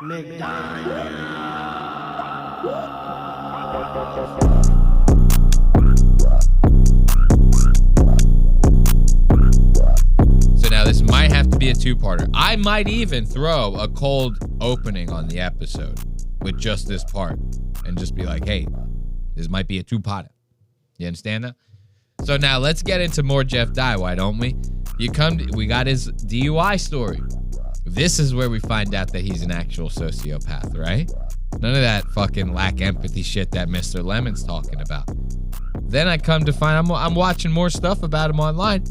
So now this might have to be a two-parter. I might even throw a cold opening on the episode with just this part and just be like, hey, this might be a two-parter. You understand that? So now let's get into more Jeff Dye, why don't we? We got his DUI story. This is where we find out that he's an actual sociopath, right? None of that fucking lack empathy shit that Mr. Lemon's talking about. Then I come to find I'm watching more stuff about him online.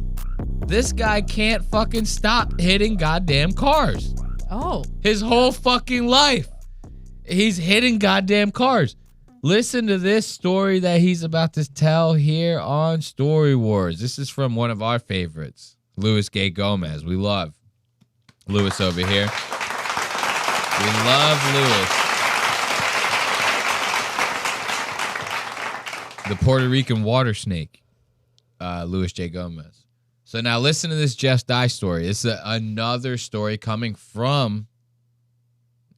This guy can't fucking stop hitting goddamn cars. Oh. His whole fucking life. He's hitting goddamn cars. Listen to this story that he's about to tell here on Story Wars. This is from one of our favorites, Luis Gay Gomez. We love Luis over here. We love Luis. The Puerto Rican water snake, Luis J. Gomez. So now listen to this Jeff Dye story. This is another story coming from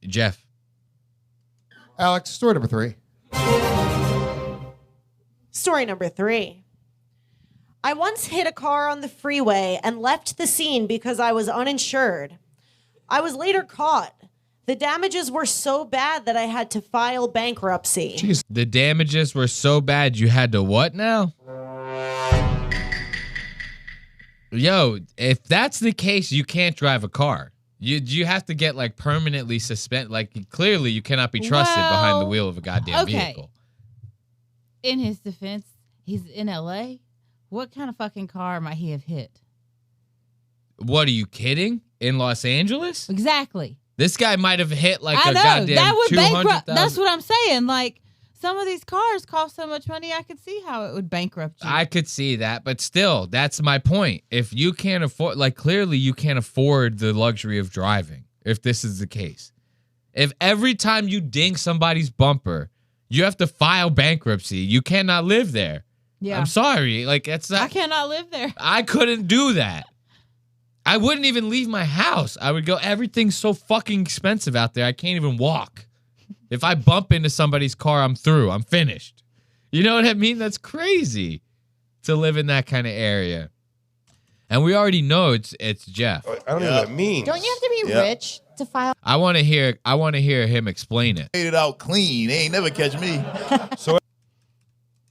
Jeff. Alex, story number 3. Story number 3. I once hit a car on the freeway and left the scene because I was uninsured. I was later caught. The damages were so bad that I had to file bankruptcy. Jeez. The damages were so bad you had to what now? Yo, if that's the case, you can't drive a car. You have to get like permanently suspended. Like clearly you cannot be trusted behind the wheel of a goddamn vehicle. In his defense, he's in LA. What kind of fucking car might he have hit? What, are you kidding? In Los Angeles? Exactly. This guy might have hit like I a know, goddamn that would 200,000. That's what I'm saying. Like, some of these cars cost so much money, I could see how it would bankrupt you. I could see that, but still, that's my point. If you can't afford, like clearly you can't afford the luxury of driving, if this is the case. If every time you ding somebody's bumper, you have to file bankruptcy, you cannot live there. Yeah. I'm sorry. Like, that's not, I cannot live there. I couldn't do that. I wouldn't even leave my house. I would go, everything's so fucking expensive out there, I can't even walk. If I bump into somebody's car, I'm through. I'm finished. You know what I mean? That's crazy to live in that kind of area. And we already know it's Jeff. I don't know what that means. Don't you have to be rich to file? I want to hear him explain it. Made it out clean. They ain't never catch me. So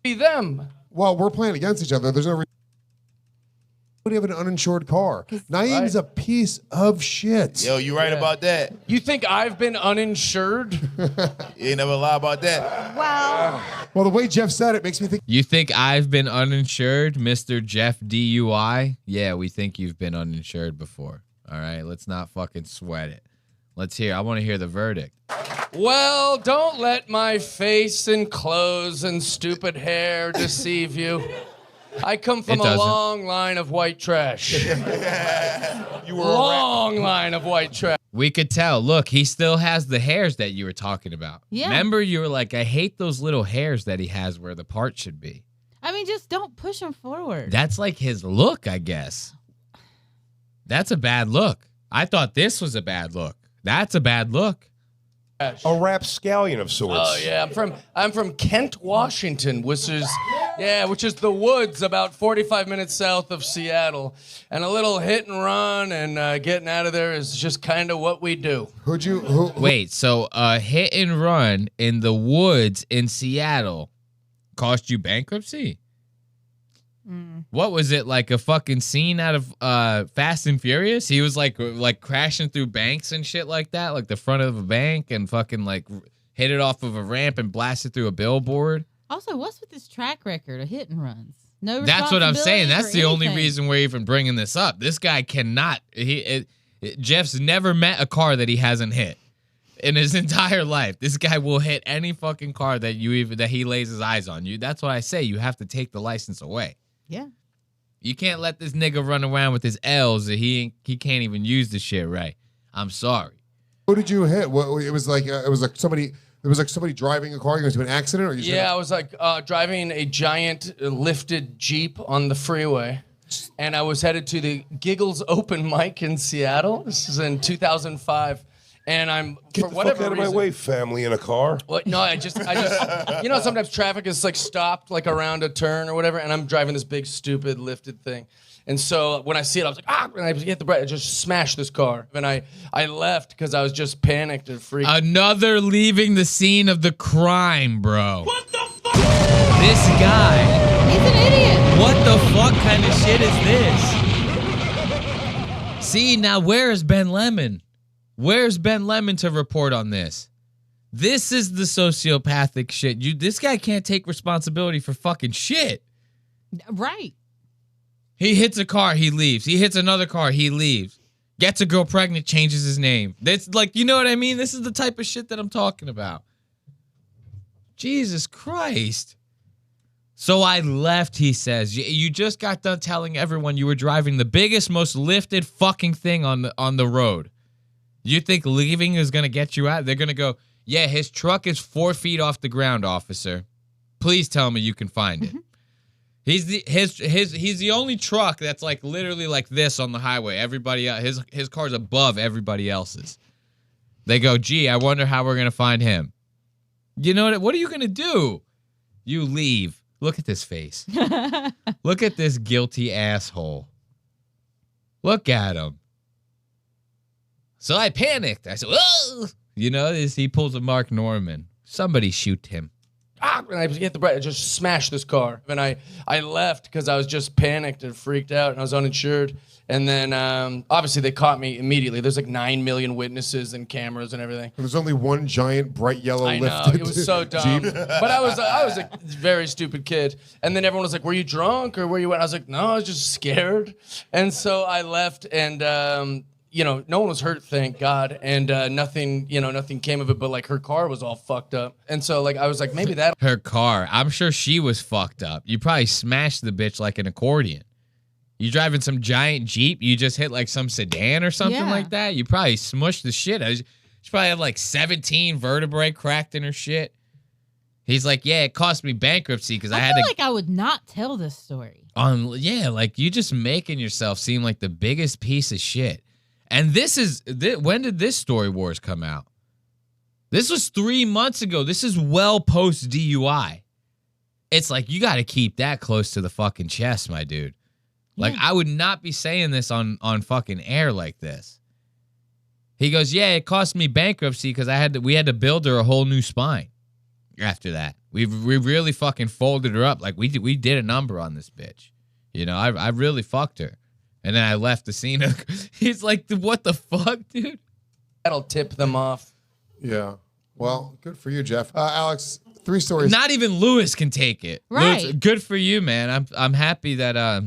Be them. well, we're playing against each other. There's no reason. We have an uninsured car. Naeem's a piece of shit. Yo, you right about that. You think I've been uninsured? You ain't never lie about that. Well, the way Jeff said it makes me think. You think I've been uninsured, Mr. Jeff DUI? Yeah, we think you've been uninsured before. All right, let's not fucking sweat it. I want to hear the verdict. Well, don't let my face and clothes and stupid hair deceive you. I come from a long line of white trash. You were long line of white trash. We could tell. Look, he still has the hairs that you were talking about. Yeah. Remember, you were like, I hate those little hairs that he has where the part should be. I mean, just don't push him forward. That's like his look, I guess. That's a bad look. I thought this was a bad look. That's a bad look. a rapscallion of sorts. Oh yeah, I'm from Kent, Washington, which is the woods about 45 minutes south of Seattle, and a little hit and run and getting out of there is just kind of what we do. Wait, so a hit and run in the woods in Seattle cost you bankruptcy? What was it, like a fucking scene out of Fast and Furious? He was like crashing through banks and shit like that, like the front of a bank, and fucking like hit it off of a ramp and blasted through a billboard. Also, what's with this track record of hit and runs? No, that's what I'm saying. That's the only anything. reason we're even bringing this up. This guy cannot. Jeff's never met a car that he hasn't hit in his entire life. This guy will hit any fucking car that he lays his eyes on. That's why I say you have to take the license away. Yeah. You can't let this nigga run around with his L's that he can't even use the shit right. I'm sorry. Who did you hit? It was like somebody. There was like somebody driving a car. You went to an accident, or you? Yeah, I was like driving a giant lifted Jeep on the freeway, and I was headed to the Giggles open mic in Seattle. This is in 2005, And I'm Get for the whatever fuck out of reason, my way, family in a car. What? No, I just, you know, sometimes traffic is like stopped like around a turn or whatever, and I'm driving this big, stupid, lifted thing. And so when I see it, I was like, and I hit the brake, I just smashed this car. And I left because I was just panicked and freaked. Another leaving the scene of the crime, bro. What the fuck? This guy. He's an idiot. What the fuck kind of shit is this? See, now where is Ben Lemon? Where's Ben Lemon to report on this? This is the sociopathic shit. This guy can't take responsibility for fucking shit. Right. He hits a car, he leaves. He hits another car, he leaves. Gets a girl pregnant, changes his name. That's like, you know what I mean? This is the type of shit that I'm talking about. Jesus Christ. So I left, he says. You just got done telling everyone you were driving the biggest, most lifted fucking thing on the road. You think leaving is going to get you out? They're going to go, yeah, his truck is 4 feet off the ground, officer. Please tell me you can find it. He's the only truck that's like literally like this on the highway. Everybody else, his car's above everybody else's. They go, gee, I wonder how we're going to find him. You know what are you going to do? You leave. Look at this face. Look at this guilty asshole. Look at him. So I panicked. I said, whoa! You know, he pulls a Mark Norman. Somebody shoot him. And I hit the brake, I just smashed this car. And I left because I was just panicked and freaked out, and I was uninsured. And then, obviously, they caught me immediately. There's like 9 million witnesses and cameras and everything. There's only one giant bright yellow I know, lifted it was so dumb. Jeep. But I was a very stupid kid. And then everyone was like, were you drunk or where you went? I was like, no, I was just scared. And so I left, and you know, no one was hurt, thank God, and nothing came of it. But like her car was all fucked up, and so like I was like, maybe that. Her car, I'm sure she was fucked up. You probably smashed the bitch like an accordion. You driving some giant Jeep, you just hit like some sedan or something like that. You probably smushed the shit. She probably had like 17 vertebrae cracked in her shit. He's like, yeah, it cost me bankruptcy because I had to. I feel like I would not tell this story. Like you just making yourself seem like the biggest piece of shit. And when did this Story Wars come out? This was 3 months ago. This is well post DUI. It's like, you got to keep that close to the fucking chest, my dude. Like, I would not be saying this on fucking air like this. He goes, yeah, it cost me bankruptcy because we had to build her a whole new spine after that. We really fucking folded her up. Like, we did a number on this bitch. You know, I really fucked her. And then I left the scene. He's like, what the fuck, dude? That'll tip them off. Yeah. Well, good for you, Jeff. Alex, 3 stories. Not even Lewis can take it. Right. Lewis, good for you, man. I'm happy that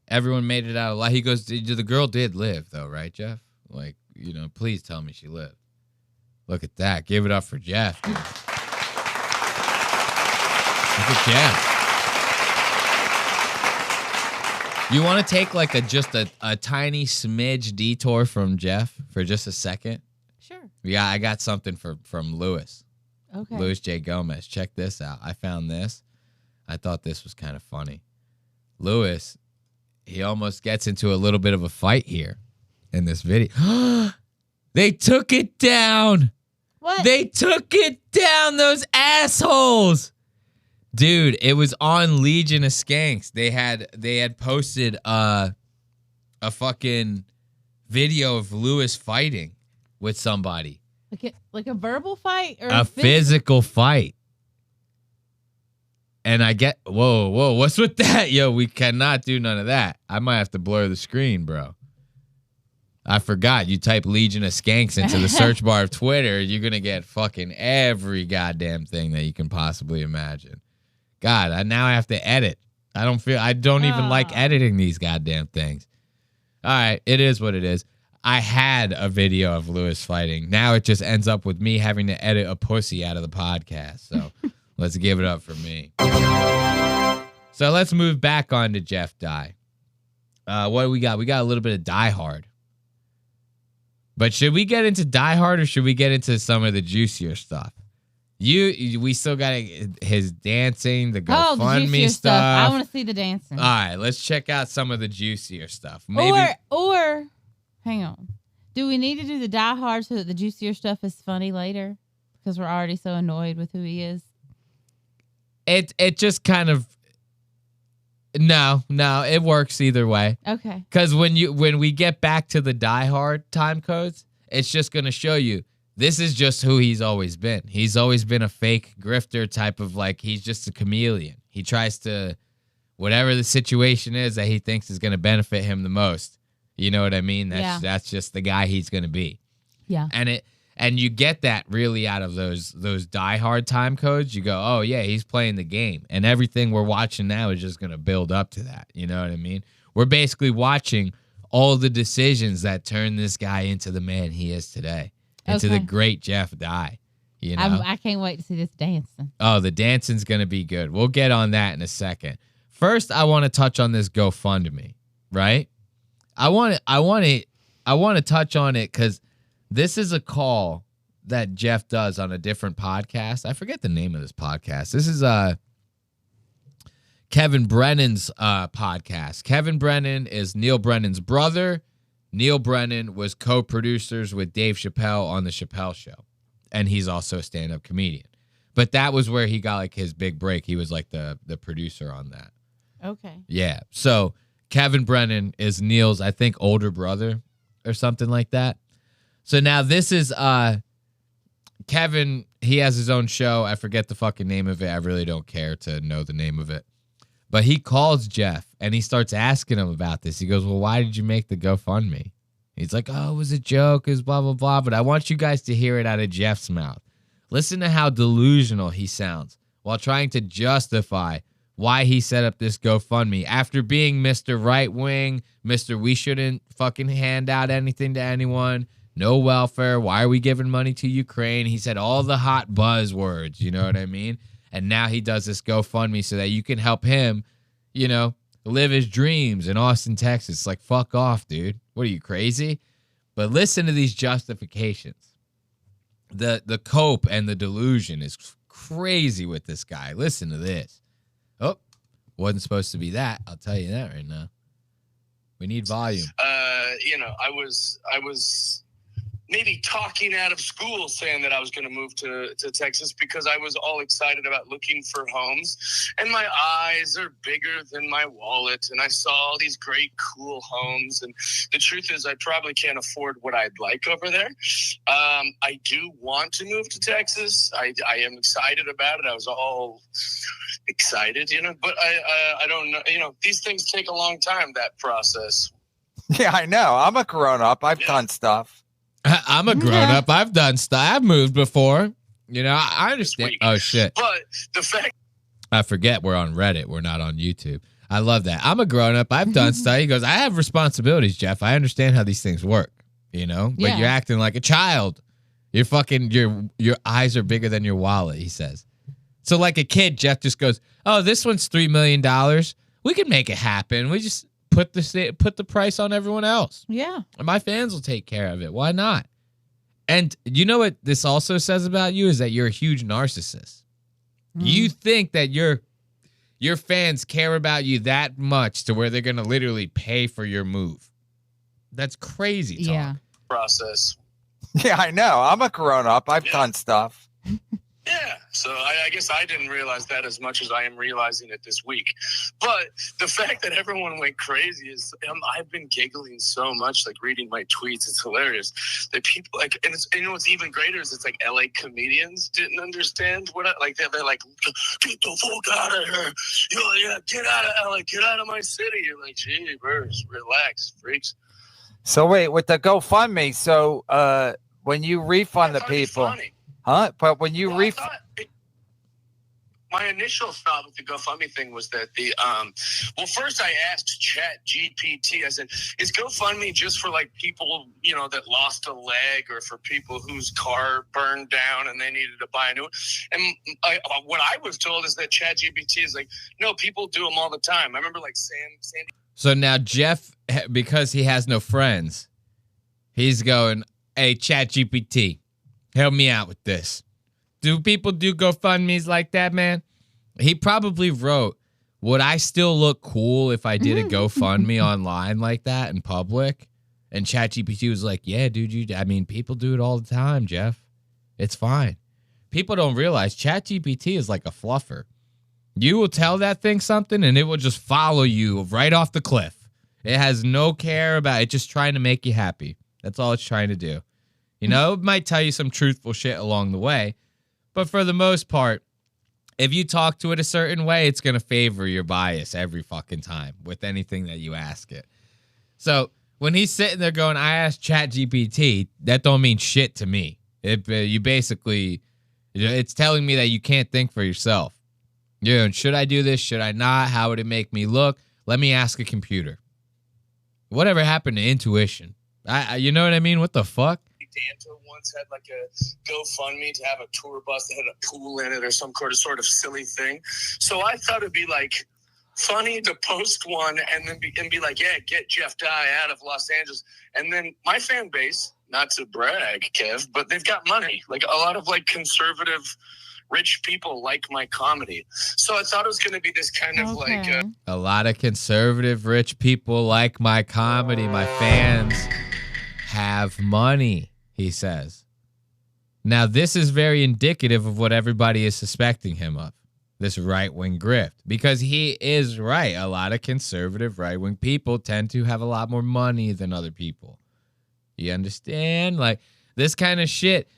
everyone made it out alive. He goes, the girl did live, though, right, Jeff? Like, you know, please tell me she lived. Look at that. Give it up for Jeff, dude. Look at Jeff. You want to take like just a tiny smidge detour from Jeff for just a second? Sure. Yeah, I got something from Lewis. Okay. Louis J. Gomez. Check this out. I found this. I thought this was kind of funny. Lewis, he almost gets into a little bit of a fight here in this video. They took it down. What? They took it down, those assholes. Dude, it was on Legion of Skanks. They had posted a fucking video of Lewis fighting with somebody. Like a verbal fight or A physical fight. And I get, whoa, what's with that? Yo, we cannot do none of that. I might have to blur the screen, bro. I forgot. You type Legion of Skanks into the search bar of Twitter, you're going to get fucking every goddamn thing that you can possibly imagine. God, now I have to edit. I don't even like editing these goddamn things. All right, it is what it is. I had a video of Lewis fighting. Now it just ends up with me having to edit a pussy out of the podcast. So let's give it up for me. So let's move back on to Jeff Dye. What do we got? We got a little bit of Die Hard. But should we get into Die Hard or should we get into some of the juicier stuff? We still got his dancing, the GoFundMe stuff. I want to see the dancing. All right, let's check out some of the juicier stuff. Maybe Or hang on. Do we need to do the Die Hard so that the juicier stuff is funny later? Because we're already so annoyed with who he is. It just kind of no, it works either way. Okay. Because when we get back to the Die Hard time codes, it's just gonna show you this is just who he's always been. He's always been a fake grifter type of like he's just a chameleon. He tries to whatever the situation is that he thinks is gonna benefit him the most. You know what I mean? That's just the guy he's gonna be. Yeah. And you get that really out of those Die Hard time codes. You go, oh yeah, he's playing the game, and everything we're watching now is just gonna build up to that. You know what I mean? We're basically watching all the decisions that turn this guy into the man he is today, into the great Jeff Dye. You know, I can't wait to see this dancing. Oh, the dancing's gonna be good. We'll get on that in a second. First, I want to touch on this GoFundMe, right? I want to touch on it because this is a call that Jeff does on a different podcast. I forget the name of this podcast. This is Kevin Brennan's podcast. Kevin Brennan is Neil Brennan's brother. Neil Brennan was co-producers with Dave Chappelle on The Chappelle Show, and he's also a stand-up comedian. But that was where he got like his big break. He was like the producer on that. Okay. Yeah. So Kevin Brennan is Neil's, I think, older brother or something like that. So now this is Kevin. He has his own show. I forget the fucking name of it. I really don't care to know the name of it. But he calls Jeff and he starts asking him about this. He goes, well, why did you make the GoFundMe? He's like, oh, it was a joke. It was blah, blah, blah. But I want you guys to hear it out of Jeff's mouth. Listen to how delusional he sounds while trying to justify why he set up this GoFundMe after being Mr. Right Wing, Mr. We shouldn't fucking hand out anything to anyone, no welfare, why are we giving money to Ukraine? He said all the hot buzzwords, you know what I mean? And now he does this GoFundMe so that you can help him, you know, live his dreams in Austin, Texas. Like, fuck off, dude. What are you, crazy? But listen to these justifications. The cope and the delusion is crazy with this guy. Listen to this. Oh, wasn't supposed to be that. I'll tell you that right now. We need volume. I was maybe talking out of school saying that I was going to move to Texas because I was all excited about looking for homes. And my eyes are bigger than my wallet. And I saw all these great, cool homes. And the truth is I probably can't afford what I'd like over there. I do want to move to Texas. I am excited about it. I was all excited, but I don't know. These things take a long time, that process. Yeah, I know. I'm a grown-up. I've done stuff. I'm a grown-up. I've done stuff. I've moved before. I understand. Oh, shit. But the fact... I forget we're on Reddit. We're not on YouTube. I love that. I'm a grown-up. I've done stuff. He goes, I have responsibilities, Jeff. I understand how these things work, But you're acting like a child. You're fucking... Your eyes are bigger than your wallet, he says. So like a kid, Jeff just goes, oh, this one's $3 million. We can make it happen. We just... Put the price on everyone else. Yeah. My fans will take care of it. Why not? And you know what this also says about you is that you're a huge narcissist. You think that your fans care about you that much to where they're going to literally pay for your move. That's crazy talk. Yeah. Process. Yeah, I know. I'm a grown-up. I've done stuff. Yeah, so I guess I didn't realize that as much as I am realizing it this week. But the fact that everyone went crazy is I've been giggling so much, like reading my tweets. It's hilarious that people and it's, what's even greater is it's like LA comedians didn't understand what they're like, get the fuck out of here. Yeah, get out of LA, get out of my city. You're like, gee, relax, freaks. So wait, with the GoFundMe, so when you refund the people. Funny. Huh? But when you my initial thought with the GoFundMe thing was that first I asked ChatGPT. I said, "Is GoFundMe just for like people that lost a leg, or for people whose car burned down and they needed to buy a new one?" And what I was told is that ChatGPT is like, "No, people do them all the time." I remember like Sandy. So now Jeff, because he has no friends, he's going, "Hey, ChatGPT. Help me out with this. Do people do GoFundMes like that, man?" He probably wrote, would I still look cool if I did a GoFundMe online like that in public? And ChatGPT was like, yeah, dude, I mean, people do it all the time, Jeff. It's fine. People don't realize ChatGPT is like a fluffer. You will tell that thing something and it will just follow you right off the cliff. It has no care about it, just trying to make you happy. That's all it's trying to do. You know, it might tell you some truthful shit along the way, but for the most part, if you talk to it a certain way, it's going to favor your bias every fucking time with anything that you ask it. So when he's sitting there going, I asked ChatGPT, that don't mean shit to me. You basically, it's telling me that you can't think for yourself. Should I do this? Should I not? How would it make me look? Let me ask a computer. Whatever happened to intuition? You know what I mean? What the fuck? Danta once had like a GoFundMe to have a tour bus that had a pool in it or some sort of silly thing. So I thought it'd be like funny to post one and then be like, yeah, get Jeff Dye out of Los Angeles. And then my fan base, not to brag, Kev, but they've got money. Like a lot of like conservative rich people like my comedy. So I thought it was going to be this kind of like a lot of conservative rich people like my comedy. My fans have money, he says. Now, this is very indicative of what everybody is suspecting him of, this right-wing grift, because he is right. A lot of conservative right-wing people tend to have a lot more money than other people. You understand? Like, this kind of shit.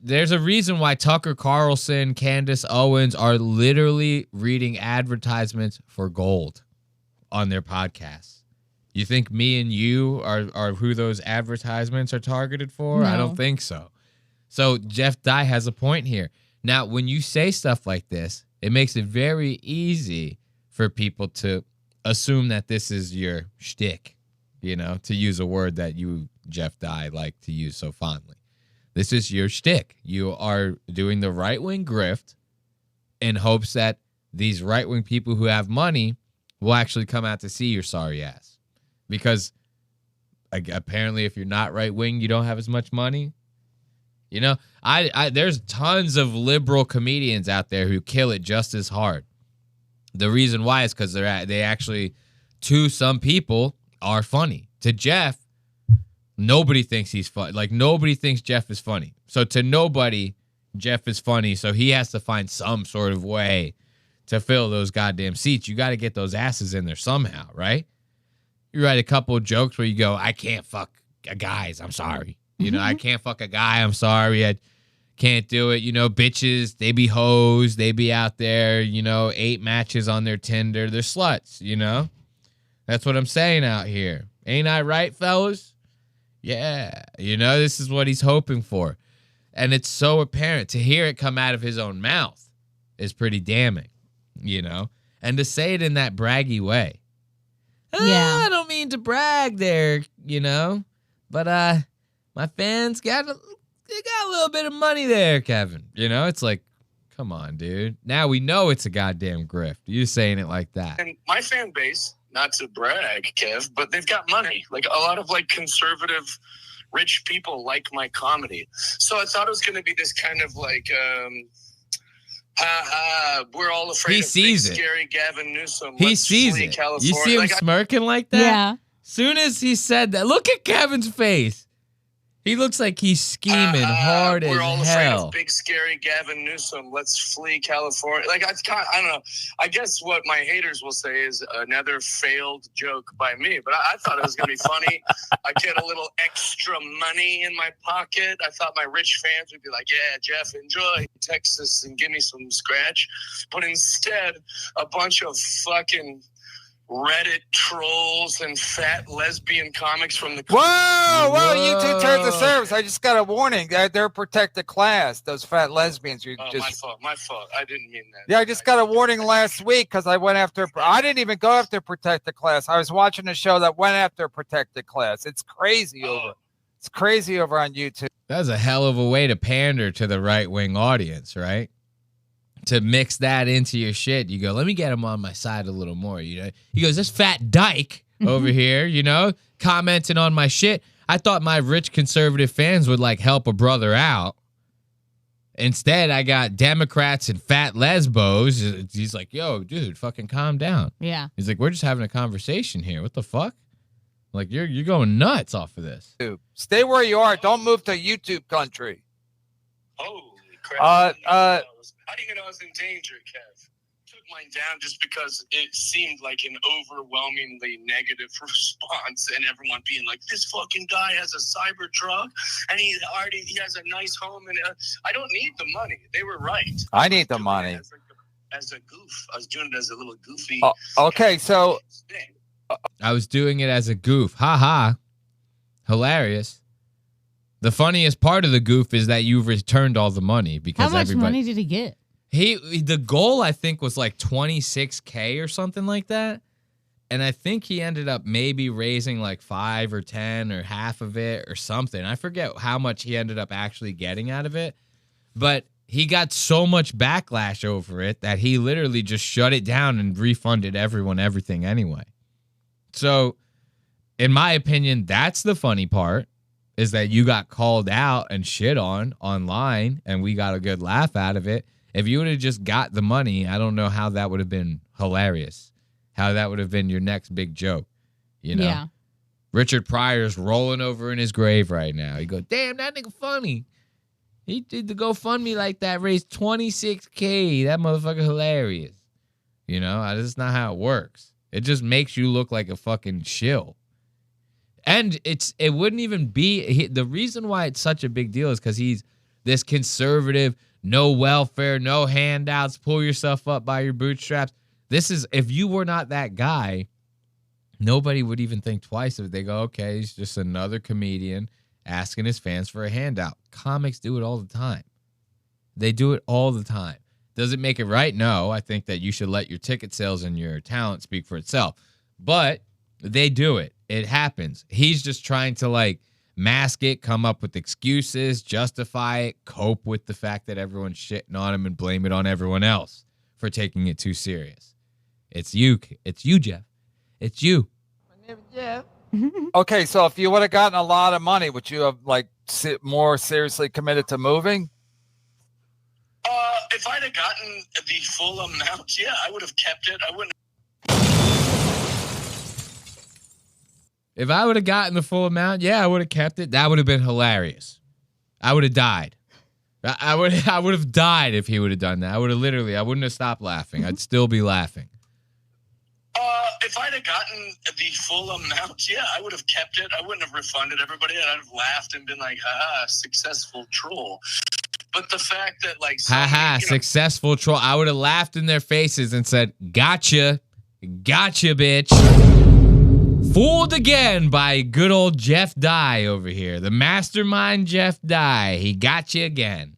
There's a reason why Tucker Carlson, Candace Owens are literally reading advertisements for gold on their podcasts. You think me and you are who those advertisements are targeted for? No. I don't think so. So Jeff Dye has a point here. Now, when you say stuff like this, it makes it very easy for people to assume that this is your shtick, to use a word that you, Jeff Dye, like to use so fondly. This is your shtick. You are doing the right-wing grift in hopes that these right-wing people who have money will actually come out to see your sorry ass. Because apparently if you're not right-wing, you don't have as much money. There's tons of liberal comedians out there who kill it just as hard. The reason why is because they actually, to some people, are funny. To Jeff, nobody thinks he's funny. Like, nobody thinks Jeff is funny. So to nobody, Jeff is funny. So he has to find some sort of way to fill those goddamn seats. You got to get those asses in there somehow, right? You write a couple of jokes where you go, I can't fuck guys. I'm sorry. I can't fuck a guy. I'm sorry. I can't do it. Bitches, they be hoes. They be out there, 8 matches on their Tinder. They're sluts, That's what I'm saying out here. Ain't I right, fellas? Yeah. This is what he's hoping for. And it's so apparent. To hear it come out of his own mouth is pretty damning, And to say it in that braggy way. Yeah. I don't mean to brag there, but my fans got a little bit of money there, Kevin. It's like, come on, dude. Now we know it's a goddamn grift. You saying it like that. And my fan base, not to brag, Kev, but they've got money. Like a lot of like conservative rich people like my comedy. So I thought it was going to be this kind of like, we're all afraid he of sees big, it. Scary Gavin Newsom. He Let's sees flee it. California. You see him smirking like that? Yeah. Soon as he said that, look at Kevin's face. He looks like he's scheming hard as we're all hell. afraid of big, scary Gavin Newsom. Let's flee California. Like, I don't know. I guess what my haters will say is another failed joke by me. But I thought it was going to be funny. I get a little extra money in my pocket. I thought my rich fans would be like, yeah, Jeff, enjoy Texas and give me some scratch. But instead, a bunch of fucking Reddit trolls and fat lesbian comics from the... Whoa, you two turns the service. I just got a warning. They're a protected class, those fat lesbians. My fault. I didn't mean that. Yeah, I just got a warning last week because I didn't even go after protected class. I was watching a show that went after protected class. It's crazy It's crazy over on YouTube. That's a hell of a way to pander to the right-wing audience, right? To mix that into your shit. You go, let me get him on my side a little more. He goes, this fat dyke over here, commenting on my shit. I thought my rich conservative fans would like help a brother out. Instead, I got Democrats and fat lesbos. He's like, yo, dude, fucking calm down. Yeah. He's like, we're just having a conversation here. What the fuck? Like you're going nuts off of this. Stay where you are. Don't move to YouTube country. Holy crap. How do you know I was in danger, Kev? Took mine down just because it seemed like an overwhelmingly negative response, and everyone being like, this fucking guy has a cyber truck and he has a nice home, and I don't need the money. They were right. I need the money. As a goof. I was doing it as a little goofy. Okay, so thing. I was doing it as a goof. Ha ha. Hilarious. The funniest part of the goof is that you've returned all the money because How much money did he get? The goal I think was like $26K or something like that. And I think he ended up maybe raising like 5 or 10 or half of it or something. I forget how much he ended up actually getting out of it. But he got so much backlash over it that he literally just shut it down and refunded everyone everything anyway. So, in my opinion, that's the funny part, is that you got called out and shit on online, and we got a good laugh out of it. If you would have just got the money, I don't know how that would have been hilarious, how that would have been your next big joke, you know? Yeah. Richard Pryor's rolling over in his grave right now. He goes, damn, that nigga funny. He did the GoFundMe like that, raised $26K. That motherfucker hilarious. You know, that's not how it works. It just makes you look like a fucking shill. And it wouldn't even be, the reason why it's such a big deal is because he's this conservative, no welfare, no handouts, pull yourself up by your bootstraps. This is, if you were not that guy, nobody would even think twice of it. They go, okay, he's just another comedian asking his fans for a handout. Comics do it all the time. They do it all the time. Does it make it right? No. I think that you should let your ticket sales and your talent speak for itself. But they do it. It happens. He's just trying to like mask it, come up with excuses, justify it, cope with the fact that everyone's shitting on him and blame it on everyone else for taking it too serious. It's you. It's you, Jeff. It's you. My name is Jeff. Okay, so if you would have gotten a lot of money, would you have like more seriously committed to moving? If I'd have gotten the full amount, yeah, I would have kept it. I wouldn't. If I would have gotten the full amount, yeah, I would have kept it. That would have been hilarious. I would have died. I would have died if he would have done that. I wouldn't have stopped laughing. I'd still be laughing. If I'd have gotten the full amount, yeah, I would have kept it. I wouldn't have refunded everybody. I'd have laughed and been like, successful troll. But the fact that, like, successful troll. I would have laughed in their faces and said, gotcha, bitch. Fooled again by good old Jeff Dye over here. The mastermind Jeff Dye. He got you again.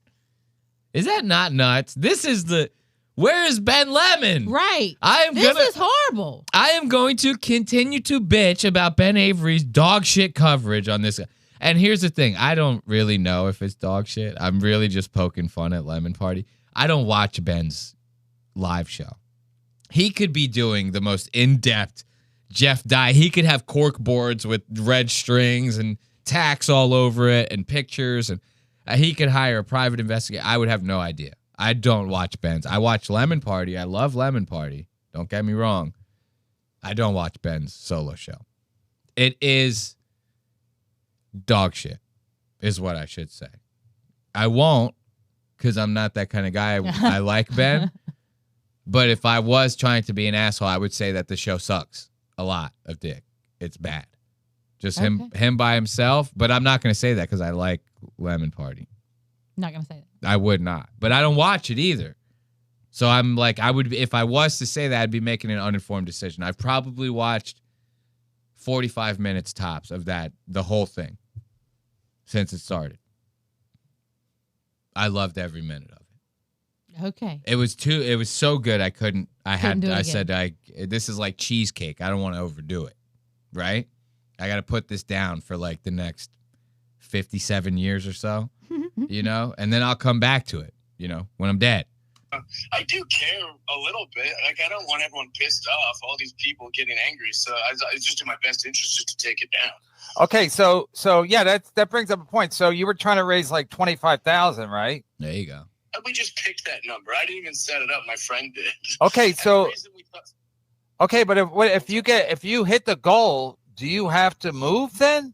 Is that not nuts? This is where is Ben Lemon? Right. This is horrible. I am going to continue to bitch about Ben Avery's dog shit coverage on this. And here's the thing. I don't really know if it's dog shit. I'm really just poking fun at Lemon Party. I don't watch Ben's live show. He could be doing the most in-depth Jeff Dye. He could have cork boards with red strings and tacks all over it and pictures. And he could hire a private investigator. I would have no idea. I don't watch Ben's. I watch Lemon Party. I love Lemon Party. Don't get me wrong. I don't watch Ben's solo show. It is dog shit, is what I should say. I won't, because I'm not that kind of guy. I like Ben. But if I was trying to be an asshole, I would say that the show sucks a lot of dick. It's bad. Just him by himself. But I'm not going to say that because I like Lemon Party. Not going to say that. I would not. But I don't watch it either. So I'm like, if I was to say that, I'd be making an uninformed decision. I've probably watched 45 minutes tops of the whole thing, since it started. I loved every minute of it. Okay. It was so good I said this is like cheesecake. I don't want to overdo it. Right? I got to put this down for like the next 57 years or so, you know, and then I'll come back to it, you know, when I'm dead. I do care a little bit. Like, I don't want everyone pissed off, all these people getting angry. So it's just in my best interest just to take it down. Okay, so yeah, that brings up a point. So you were trying to raise like 25,000, right? There you go. We just picked that number. I didn't even set it up. My friend did. Okay, so but if you hit the goal, Do you have to move then?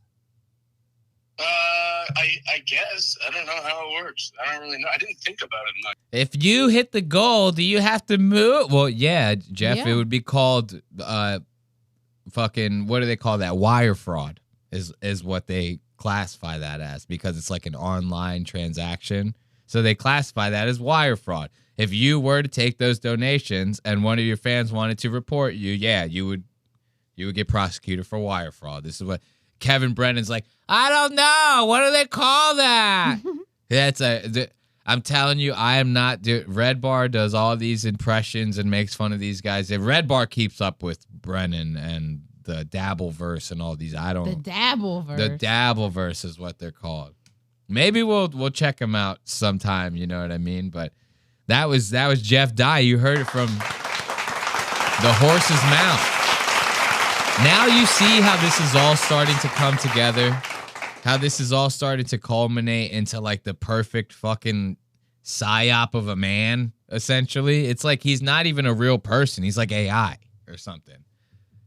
I guess. I don't know how it works. I don't really know. I didn't think about it much. If you hit the goal, do you have to move? Well, yeah, Jeff, Yeah. it would be called fucking, what do they call that? Wire fraud is what they classify that as, because it's like an online transaction. So they classify that as wire fraud. If you were to take those donations and one of your fans wanted to report you, yeah, you would get prosecuted for wire fraud. This is what Kevin Brennan's like, I don't know. What do they call that? I'm telling you, I am not. Red Bar does all these impressions and makes fun of these guys. If Red Bar keeps up with Brennan and the Dabbleverse and all these, I don't. The Dabbleverse. The Dabbleverse is what they're called. Maybe we'll check them out sometime. You know what I mean? But that was Jeff Dye. You heard it from the horse's mouth. Now you see how this is all starting to come together, how this is all starting to culminate into like the perfect fucking psyop of a man, essentially. It's like he's not even a real person. He's like AI or something,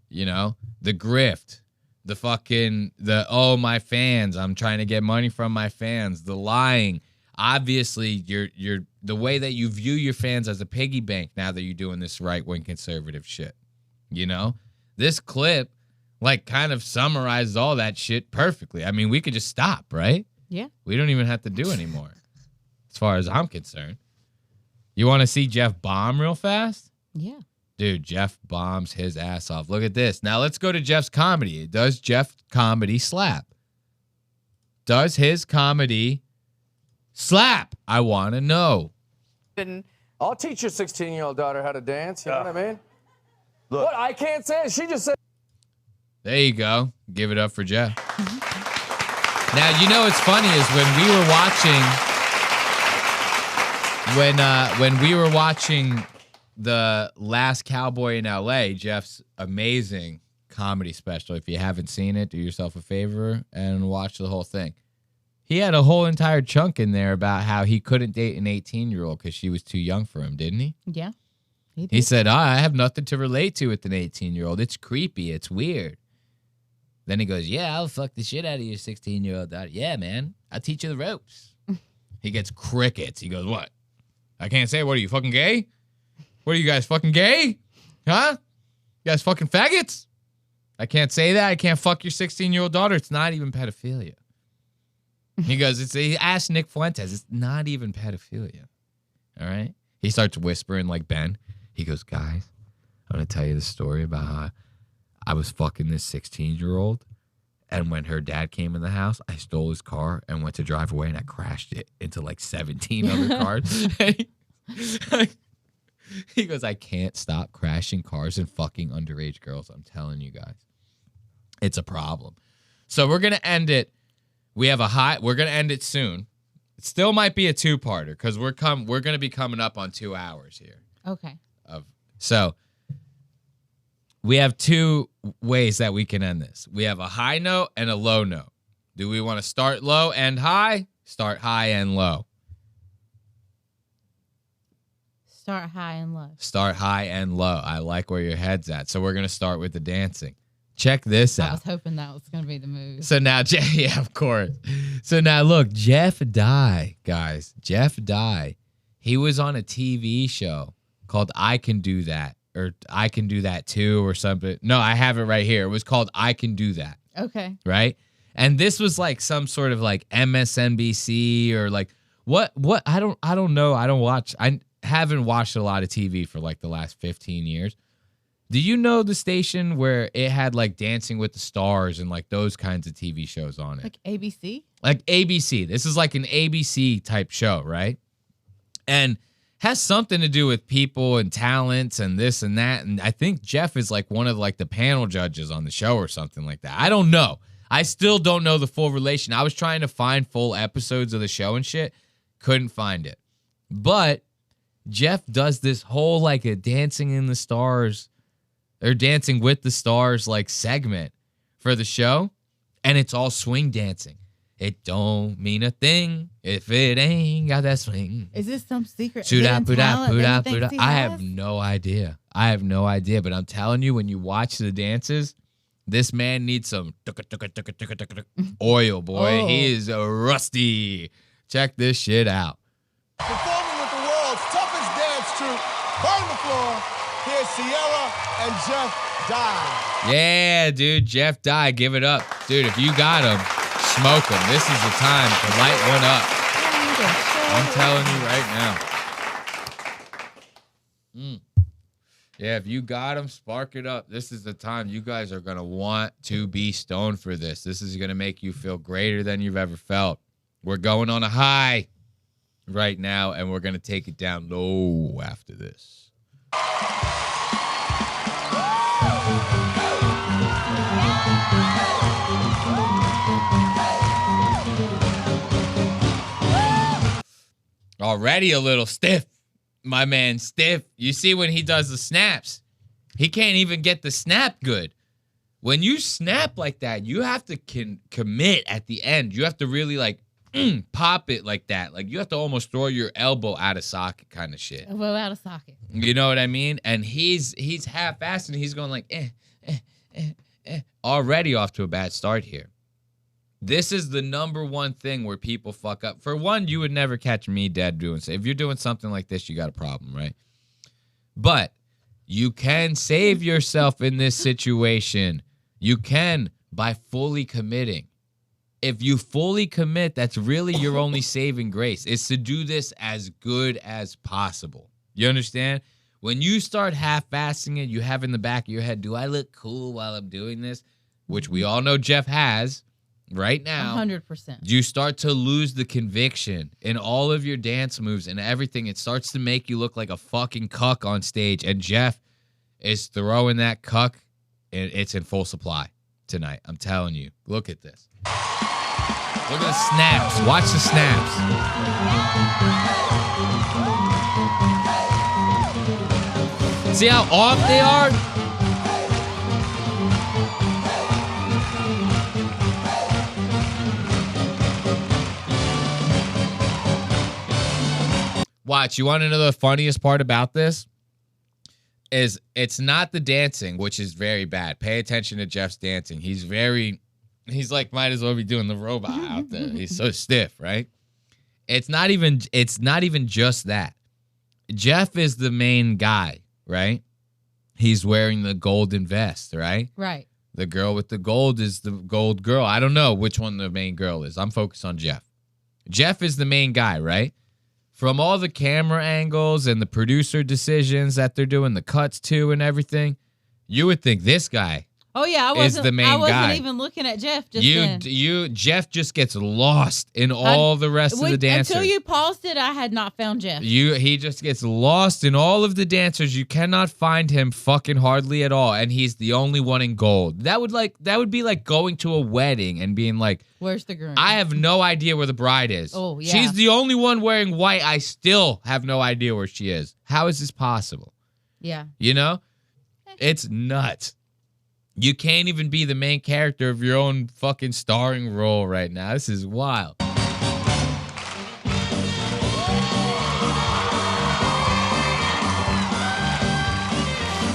you know? The grift, my fans, I'm trying to get money from my fans, the lying. Obviously, you're the way that you view your fans as a piggy bank now that you're doing this right-wing conservative shit, you know? This clip, like, kind of summarizes all that shit perfectly. I mean, we could just stop, right? Yeah. We don't even have to do anymore, as far as I'm concerned. You want to see Jeff bomb real fast? Yeah. Dude, Jeff bombs his ass off. Look at this. Now, let's go to Jeff's comedy. Does Jeff comedy slap? Does his comedy slap? I want to know. I'll teach your 16-year-old daughter how to dance. You know what I mean? Look. What? I can't say it. She just said. There you go. Give it up for Jeff. Now, you know what's funny is when we were watching The Last Cowboy in L.A., Jeff's amazing comedy special. If you haven't seen it, do yourself a favor and watch the whole thing. He had a whole entire chunk in there about how he couldn't date an 18-year-old because she was too young for him, didn't he? Yeah. He said, I have nothing to relate to with an 18-year-old. It's creepy. It's weird. Then he goes, yeah, I'll fuck the shit out of your 16-year-old daughter. Yeah, man. I'll teach you the ropes. He gets crickets. He goes, what? I can't say, what are you, fucking gay? What are you guys, fucking gay? Huh? You guys fucking faggots? I can't say that. I can't fuck your 16-year-old daughter. It's not even pedophilia. He goes, he asked Nick Fuentes. It's not even pedophilia. All right? He starts whispering like Ben. He goes, guys, I'm going to tell you the story about how I was fucking this 16-year-old, and when her dad came in the house, I stole his car and went to drive away, and I crashed it into like 17 other cars. He goes, I can't stop crashing cars and fucking underage girls. I'm telling you guys. It's a problem. So we're going to end it. We're going to end it soon. It still might be a two-parter because we're going to be coming up on 2 hours here. Okay. So we have two ways that we can end this. We have a high note and a low note. Do we want to start low, end high? Start high, end low. Start high and low. Start high and low. I like where your head's at. So we're going to start with the dancing. Check this out. I was hoping that was going to be the move. So now, yeah, of course. So now, look, Jeff Dye, guys. Jeff Dye. He was on a TV show called I Can Do That, or I Can Do That Too, or something. No, I have it right here. It was called I Can Do That. Okay. Right? And this was like some sort of like MSNBC or like what I don't know. I haven't watched a lot of TV for like the last 15 years. Do you know the station where it had like Dancing with the Stars and like those kinds of TV shows on it? Like ABC? Like ABC. This is like an ABC type show, right? And has something to do with people and talents and this and that. And I think Jeff is like one of like the panel judges on the show or something like that. I don't know. I still don't know the full relation. I was trying to find full episodes of the show and shit. Couldn't find it. But Jeff does this whole like a Dancing in the Stars or Dancing with the Stars like segment for the show. And it's all swing dancing. It don't mean a thing if it ain't got that swing. Is this some secret? I have no idea. But I'm telling you, when you watch the dances, This man needs some oil, boy. Oh. He is rusty. Check this shit out. Performing with the world's toughest dance troupe, Burn the Floor, here's Sierra and Jeff Dyve. Yeah, dude. Jeff Dyve, give it up. Dude, if you got him, smoke him. This is the time to light one up. I'm telling you right now. Yeah, if you got them, spark it up. This is the time you guys are going to want to be stoned for this. This is going to make you feel greater than you've ever felt. We're going on a high right now, and we're going to take it down low after this. Already a little stiff. My man Stiff. You see when he does the snaps, he can't even get the snap good. When you snap like that, you have to commit at the end. You have to really like pop it like that. Like you have to almost throw your elbow out of socket kind of shit. Elbow out of socket. You know what I mean? And he's half-assed and he's going like already off to a bad start here. This is the number one thing where people fuck up. For one, you would never catch me dead doing so. If you're doing something like this, you got a problem, right? But you can save yourself in this situation. You can by fully committing. If you fully commit, that's really your only saving grace. Is to do this as good as possible. You understand? When you start half-assing it, you have in the back of your head, do I look cool while I'm doing this? Which we all know Jeff has. Right now, 100%. You start to lose the conviction in all of your dance moves and everything. It starts to make you look like a fucking cuck on stage. And Jeff is throwing that cuck, and it's in full supply tonight. I'm telling you. Look at this. Look at the snaps. Watch the snaps. See how off they are? Watch, you want to know the funniest part about this? Is it's not the dancing, which is very bad. Pay attention to Jeff's dancing. He's like, might as well be doing the robot out there. He's so stiff, right? It's not even just that. Jeff is the main guy, right? He's wearing the golden vest, right? Right. The girl with the gold is the gold girl. I don't know which one the main girl is. I'm focused on Jeff. Jeff is the main guy, right? From all the camera angles and the producer decisions that they're doing, the cuts to and everything, you would think this guy Oh yeah, is the main I wasn't guy. even looking at Jeff just then. Jeff just gets lost in all the rest of the dancers. Until you paused it, I had not found Jeff. He just gets lost in all of the dancers. You cannot find him fucking hardly at all, and he's the only one in gold. That would be like going to a wedding and being like, "Where's the groom?" I have no idea where the bride is. Oh yeah, she's the only one wearing white. I still have no idea where she is. How is this possible? Yeah, you know, it's nuts. You can't even be the main character of your own fucking starring role right now. This is wild.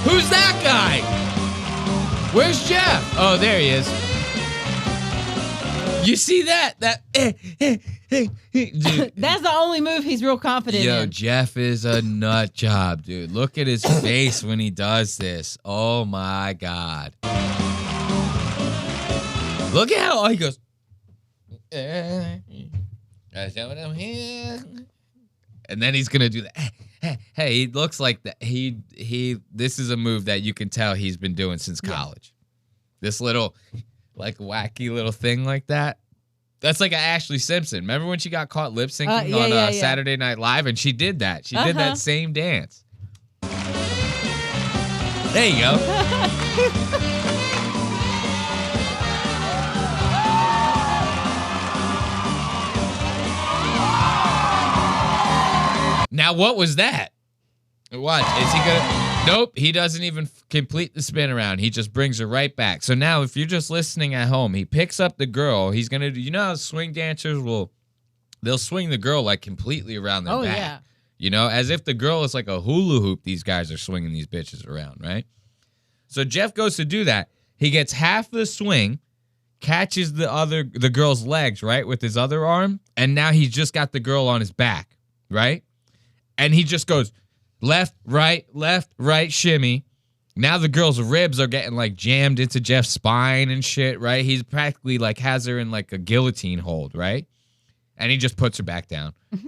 Who's that guy? Where's Jeff? Oh, there he is. You see that? Dude. That's the only move he's real confident in. Jeff is a nut job, dude. Look at his face when he does this. Oh my God. Look at how he goes. And then he's gonna do that. Hey, he looks like that. This is a move that you can tell he's been doing since college. This little, like, wacky little thing like that. That's like an Ashley Simpson. Remember when she got caught lip syncing on Saturday Night Live, and she did that. She did that same dance. There you go. Now, what was that? What? Is he gonna... Nope, he doesn't even complete the spin around. He just brings her right back. So now, if you're just listening at home, he picks up the girl. He's gonna do... You know how swing dancers they'll swing the girl like completely around their back. Yeah. You know, as if the girl is like a hula hoop. These guys are swinging these bitches around, right? So Jeff goes to do that. He gets half the swing, catches the girl's legs, right, with his other arm, and now he's just got the girl on his back, right? And he just goes left, right, shimmy. Now the girl's ribs are getting like jammed into Jeff's spine and shit, right? He's practically like has her in like a guillotine hold, right? And he just puts her back down. Mm-hmm.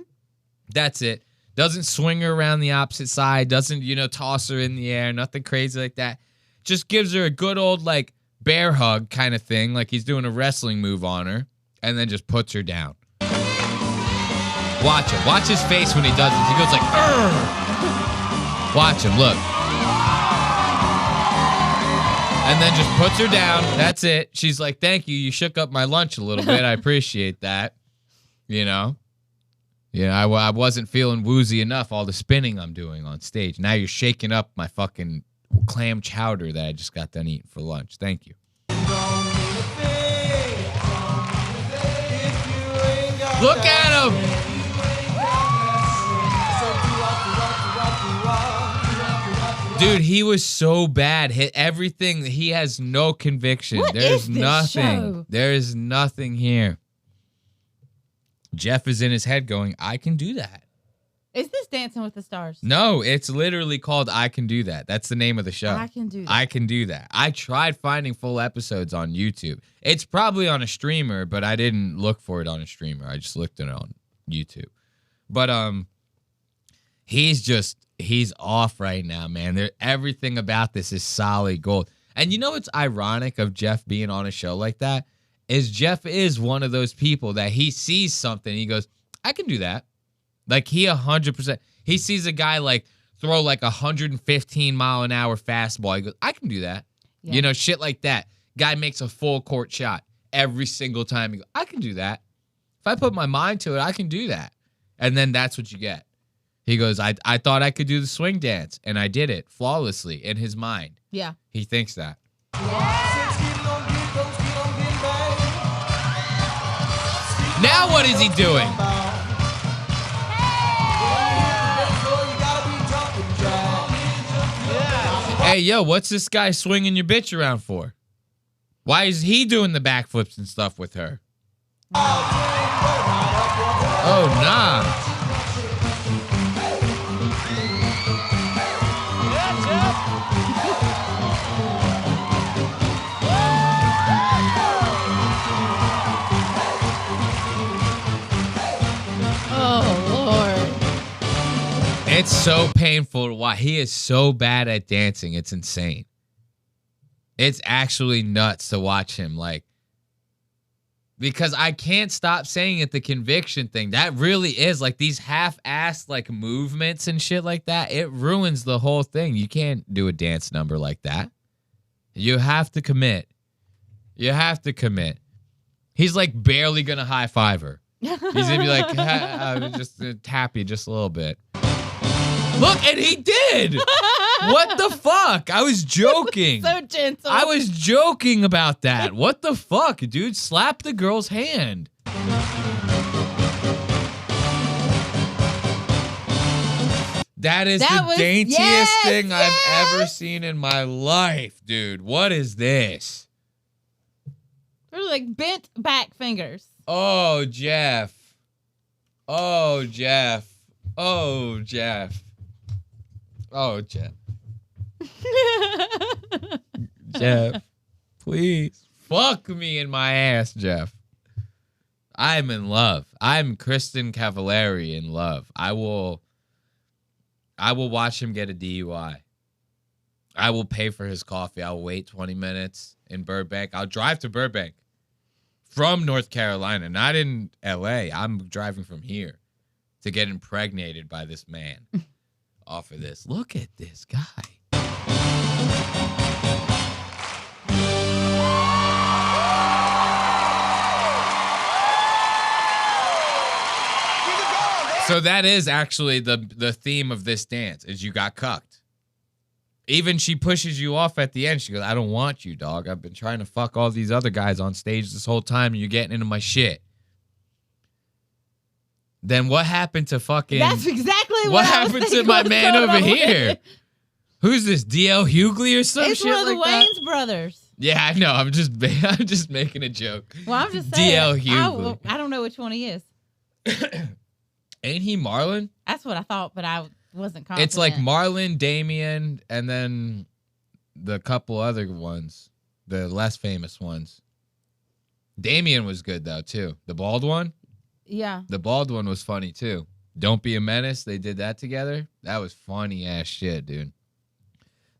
That's it. Doesn't swing her around the opposite side. Doesn't, toss her in the air. Nothing crazy like that. Just gives her a good old like bear hug kind of thing, like he's doing a wrestling move on her, and then just puts her down. Watch him. Watch his face when he does it. He goes like, "Urgh!" Watch him. Look. And then just puts her down. That's it. She's like, "Thank you. You shook up my lunch a little bit. I appreciate that." I wasn't feeling woozy enough, all the spinning I'm doing on stage. Now you're shaking up my fucking clam chowder that I just got done eating for lunch. Thank you. Look at him! Dude, he was so bad. Hit everything. He has no conviction. There's nothing. Show? There is nothing here. Jeff is in his head going, I can do that. Is this Dancing with the Stars? No, it's literally called I Can Do That. That's the name of the show. I Can Do That. I Can Do That. I tried finding full episodes on YouTube. It's probably on a streamer, but I didn't look for it on a streamer. I just looked at it on YouTube. But he's off right now, man. Everything about this is solid gold. And you know what's ironic of Jeff being on a show like that? Is Jeff is one of those people that he sees something, he goes, I can do that. Like he 100%. He sees a guy like throw like 115 mile an hour fastball. He goes, I can do that. Yeah. Shit like that. Guy makes a full court shot every single time. He goes, I can do that. If I put my mind to it, I can do that. And then that's what you get. He goes, I thought I could do the swing dance, and I did it flawlessly in his mind. Yeah. He thinks that. Now what is he doing? Hey, yo, what's this guy swinging your bitch around for? Why is he doing the backflips and stuff with her? Oh, nah. It's so painful to watch. He is so bad at dancing. It's insane. It's actually nuts to watch him. Because I can't stop saying it, the conviction thing. That really is these half-assed movements and shit like that. It ruins the whole thing. You can't do a dance number like that. You have to commit. You have to commit. He's barely going to high-five her. He's going to be like, just tap you just a little bit. Look, and he did. What the fuck? I was joking. So gentle. I was joking about that. What the fuck, dude? Slap the girl's hand. That is the daintiest thing I've ever seen in my life, dude. What is this? They're bent back fingers. Oh, Jeff. Oh, Jeff. Oh, Jeff. Oh, Jeff. Jeff, please. Fuck me in my ass, Jeff. I'm in love. I'm Kristen Cavallari in love. I will watch him get a DUI. I will pay for his coffee. I'll wait 20 minutes in Burbank. I'll drive to Burbank from North Carolina, not in LA. I'm driving from here to get impregnated by this man. Off of this. Look at this guy. So that is actually the theme of this dance, is you got cucked. Even she pushes you off at the end. She goes, I don't want you, dog. I've been trying to fuck all these other guys on stage this whole time, and you're getting into my shit. Then what happened to fucking... That's exactly what happened to my man over here? Who's this, D.L. Hughley or some it's shit like that? It's one of the Wayans brothers. Yeah, I know. I'm just making a joke. Well, I'm just saying. DL Hughley. I don't know which one he is. Ain't he Marlon? That's what I thought, but I wasn't confident. It's like Marlon, Damien, and then the couple other ones, the less famous ones. Damien was good though too. The bald one. Yeah. The bald one was funny too. Don't Be a Menace. They did that together. That was funny ass shit, dude.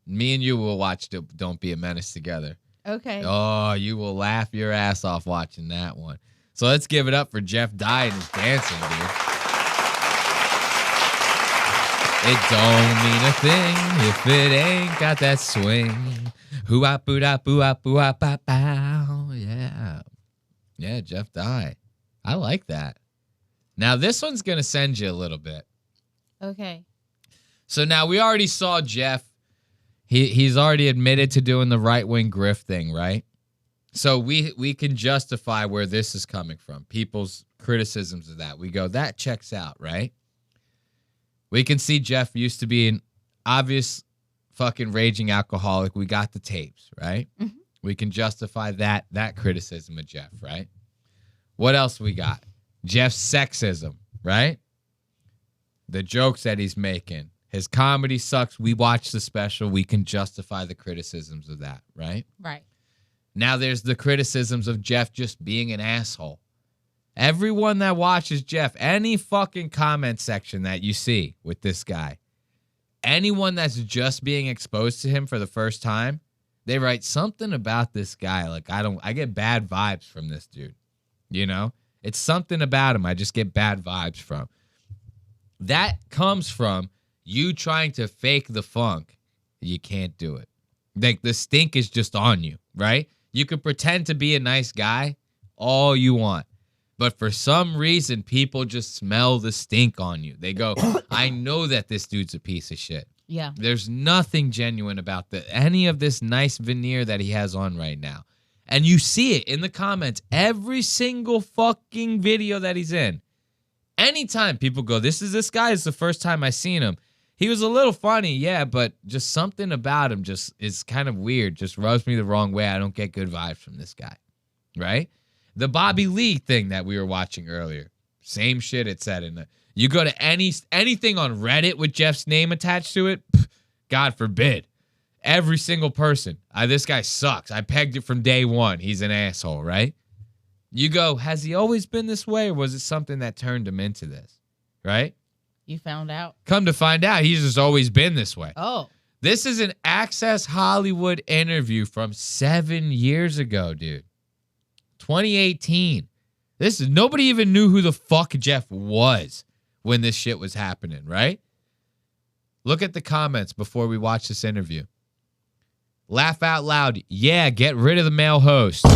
Me and you will watch Don't Be a Menace together. Okay. Oh, you will laugh your ass off watching that one. So let's give it up for Jeff Dye and his dancing, dude. It don't mean a thing if it ain't got that swing. Hoo-ah, boo-da, boo-ah, boo-ah, ba-bow. Yeah. Yeah, Jeff Dye. I like that. Now, this one's going to send you a little bit. Okay. So now we already saw Jeff. He's already admitted to doing the right-wing grift thing, right? So we can justify where this is coming from. People's criticisms of that. We go, that checks out, right? We can see Jeff used to be an obvious fucking raging alcoholic. We got the tapes, right? Mm-hmm. We can justify that criticism of Jeff, right? What else we got? Jeff's sexism, right? The jokes that he's making. His comedy sucks. We watch the special. We can justify the criticisms of that, right? Right. Now there's the criticisms of Jeff just being an asshole. Everyone that watches Jeff, any fucking comment section that you see with this guy, anyone that's just being exposed to him for the first time, they write something about this guy. Like, I get bad vibes from this dude. You know? It's something about him I just get bad vibes from. That comes from you trying to fake the funk. You can't do it. Like, the stink is just on you, right? You could pretend to be a nice guy all you want. But for some reason, people just smell the stink on you. They go, I know that this dude's a piece of shit. Yeah. There's nothing genuine about any of this nice veneer that he has on right now. And you see it in the comments. Every single fucking video that he's in. Anytime people go, this guy is the first time I seen him. He was a little funny, yeah, but just something about him just is kind of weird. Just rubs me the wrong way. I don't get good vibes from this guy, right? The Bobby Lee thing that we were watching earlier, same shit it said in the. You go to anything on Reddit with Jeff's name attached to it, God forbid. Every single person. This guy sucks. I pegged it from day one. He's an asshole, right? You go, has he always been this way, or was it something that turned him into this, right? You found out. Come to find out, he's just always been this way. Oh. This is an Access Hollywood interview from 7 years ago, dude. 2018. Nobody even knew who the fuck Jeff was when this shit was happening, right? Look at the comments before we watch this interview. Laugh out loud. Yeah, get rid of the male host.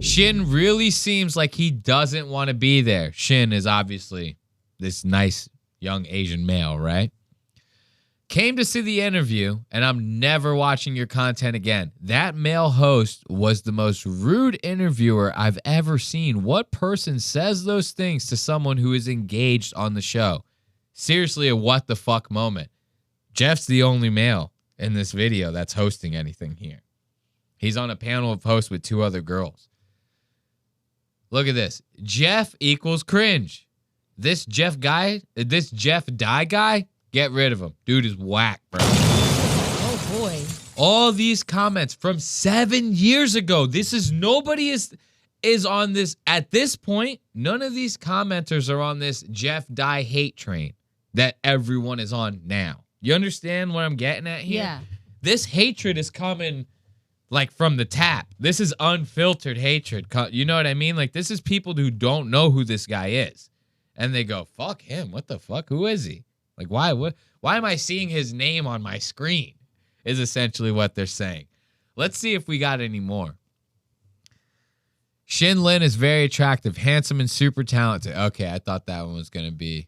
Shin really seems like he doesn't want to be there. Shin is obviously this nice young Asian male, right? Came to see the interview, and I'm never watching your content again. That male host was the most rude interviewer I've ever seen. What person says those things to someone who is engaged on the show? Seriously, a what the fuck moment. Jeff's the only male in this video that's hosting anything here. He's on a panel of hosts with two other girls. Look at this. Jeff equals cringe. This Jeff Dye guy, get rid of him. Dude is whack, bro. Oh, boy. All these comments from 7 years ago. Nobody is on this. At this point, none of these commenters are on this Jeff Dye hate train that everyone is on now. You understand what I'm getting at here? Yeah. This hatred is coming like from the tap. This is unfiltered hatred. You know what I mean? Like, this is people who don't know who this guy is. And they go, fuck him. What the fuck? Who is he? Like, why am I seeing his name on my screen? Is essentially what they're saying. Let's see if we got any more. Shin Lin is very attractive, handsome, and super talented. Okay, I thought that one was going to be.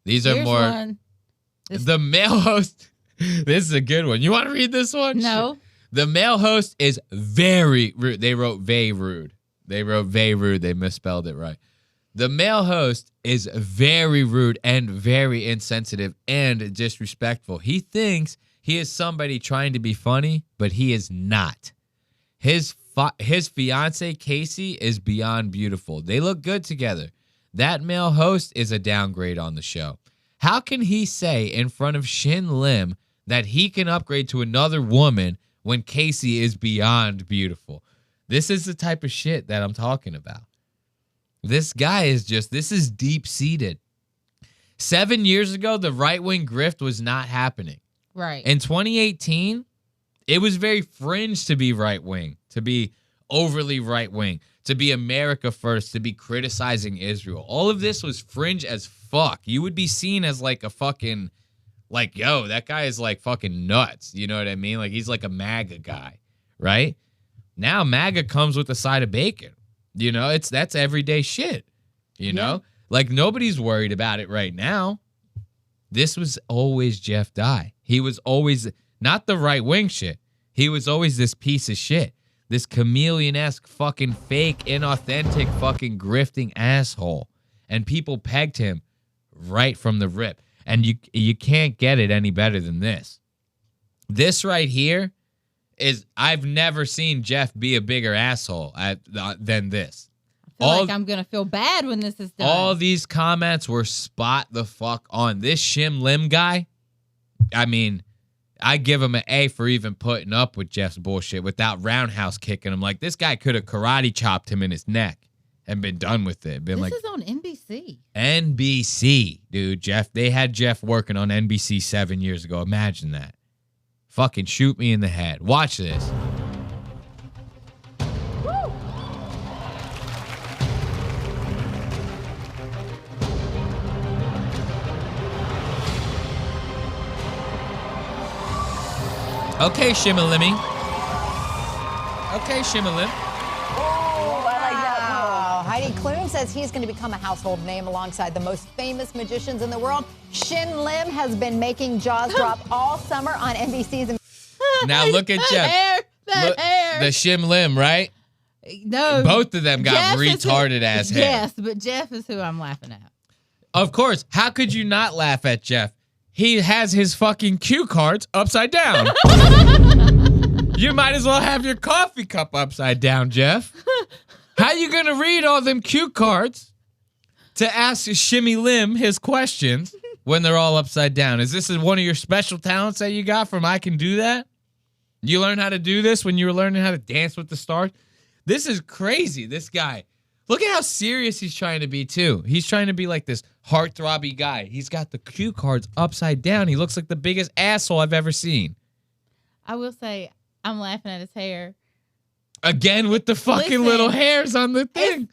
These are Here's more. One. The male host. This is a good one. You want to read this one? No. The male host is very rude. They wrote "vey rude." They wrote "vey rude." They misspelled it right. The male host is very rude and very insensitive and disrespectful. He thinks He is somebody trying to be funny, but he is not. His fiance, Casey, is beyond beautiful. They look good together. That male host is a downgrade on the show. How can he say in front of Shin Lim that he can upgrade to another woman when Casey is beyond beautiful? This is the type of shit that I'm talking about. This guy is this is deep-seated. 7 years ago, the right-wing grift was not happening. Right. In 2018, it was very fringe to be right-wing, to be overly right-wing, to be America first, to be criticizing Israel. All of this was fringe as fuck. You would be seen as like a fucking, like, yo, that guy is like fucking nuts. You know what I mean? Like, he's like a MAGA guy, right? Now MAGA comes with a side of bacon. You know, that's everyday shit. You know? Like, nobody's worried about it right now. This was always Jeff Dye. He was always not the right-wing shit. He was always this piece of shit. This chameleon-esque fucking fake, inauthentic fucking grifting asshole. And people pegged him right from the rip. And you can't get it any better than this. This right here is, I've never seen Jeff be a bigger asshole than this. I feel like I'm going to feel bad when this is done. All these comments were spot the fuck on. This Shim Lim guy, I mean, I give him an A for even putting up with Jeff's bullshit without roundhouse kicking him. Like, this guy could have karate chopped him in his neck and been done with it. This is on NBC. NBC, dude. They had Jeff working on NBC 7 years ago. Imagine that. Fucking shoot me in the head. Watch this. Okay, Shimalimi. Okay, Shimalim. Oh, I like that. Heidi Klum says he's going to become a household name alongside the most famous magicians in the world. Shin Lim has been making jaws drop all summer on NBC's. Now look at Jeff. Hair. The Shim Lim, right? No. Both of them got Jeff retarded ass hair. Yes, but Jeff is who I'm laughing at. Of course. How could you not laugh at Jeff? He has his fucking cue cards upside down. You might as well have your coffee cup upside down, Jeff. How you gonna read all them cue cards to ask Shimmy Lim his questions when they're all upside down? Is this one of your special talents that you got from I Can Do That? You learned how to do this when you were learning how to dance with the stars? This is crazy, this guy. Look at how serious he's trying to be, too. He's trying to be like this heartthrobby guy. He's got the cue cards upside down. He looks like the biggest asshole I've ever seen. I will say, I'm laughing at his hair. Again with the fucking little hairs on the thing.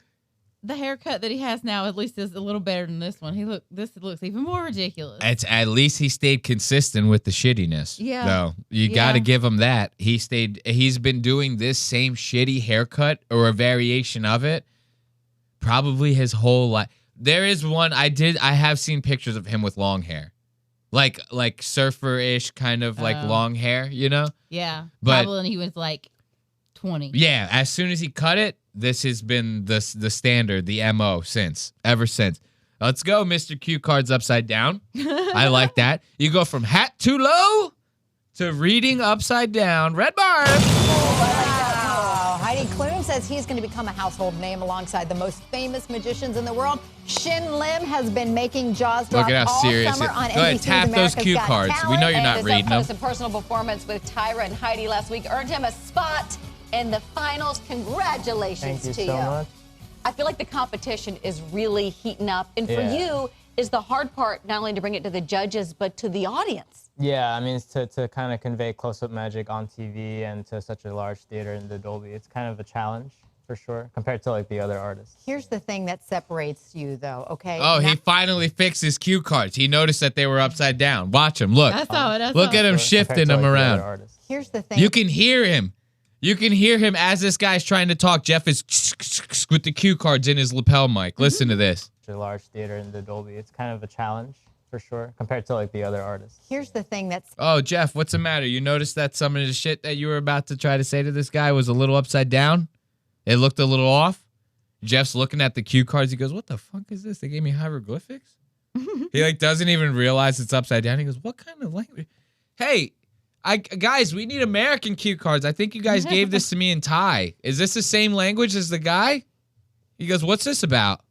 The haircut that he has now at least is a little better than this one. This looks even more ridiculous. It's at least he stayed consistent with the shittiness. Yeah. Though you got to give him that. He's been doing this same shitty haircut or a variation of it probably his whole life. There is one I have seen pictures of him with long hair. Like surfer-ish kind of like long hair, you know? Yeah. But probably when he was like 20. Yeah, as soon as he cut it, this has been the standard, the MO ever since. Let's go, Mr. Cue Cards upside down. I like that. You go from hat too low to reading upside down. Red bar. Wow. Heidi Klum says he's going to become a household name alongside the most famous magicians in the world. Shin Lim has been making jaws drop Look at how all serious summer it- on Go ahead, NBC's tap those America's cue Got cards. Talent. We know you're not His reading them. up-close and personal performance with Tyra and Heidi last week earned him a spot in the finals. Congratulations Thank to you so much. I feel like the competition is really heating up. And for you, is the hard part not only to bring it to the judges, but to the audience? Yeah, I mean, it's to kind of convey close-up magic on TV and to such a large theater in the Dolby. It's kind of a challenge, for sure, compared to, like, the other artists. Here's the thing that separates you, though, okay? Oh, he finally fixed his cue cards. He noticed that they were upside down. Watch him. Look. I saw it. Look at him shifting them around. Here's the thing. You can hear him. You can hear him as this guy's trying to talk. Jeff is with the cue cards in his lapel mic. Listen to this. Such a large theater in the Dolby. It's kind of a challenge, for sure, compared to, like, the other artists. Here's the thing that's... Oh, Jeff, what's the matter? You noticed that some of the shit that you were about to try to say to this guy was a little upside down? It looked a little off? Jeff's looking at the cue cards. He goes, what the fuck is this? They gave me hieroglyphics? He, like, doesn't even realize it's upside down. He goes, what kind of language? Hey, Guys, we need American cue cards. I think you guys gave this to me in Thai. Is this the same language as the guy? He goes, what's this about?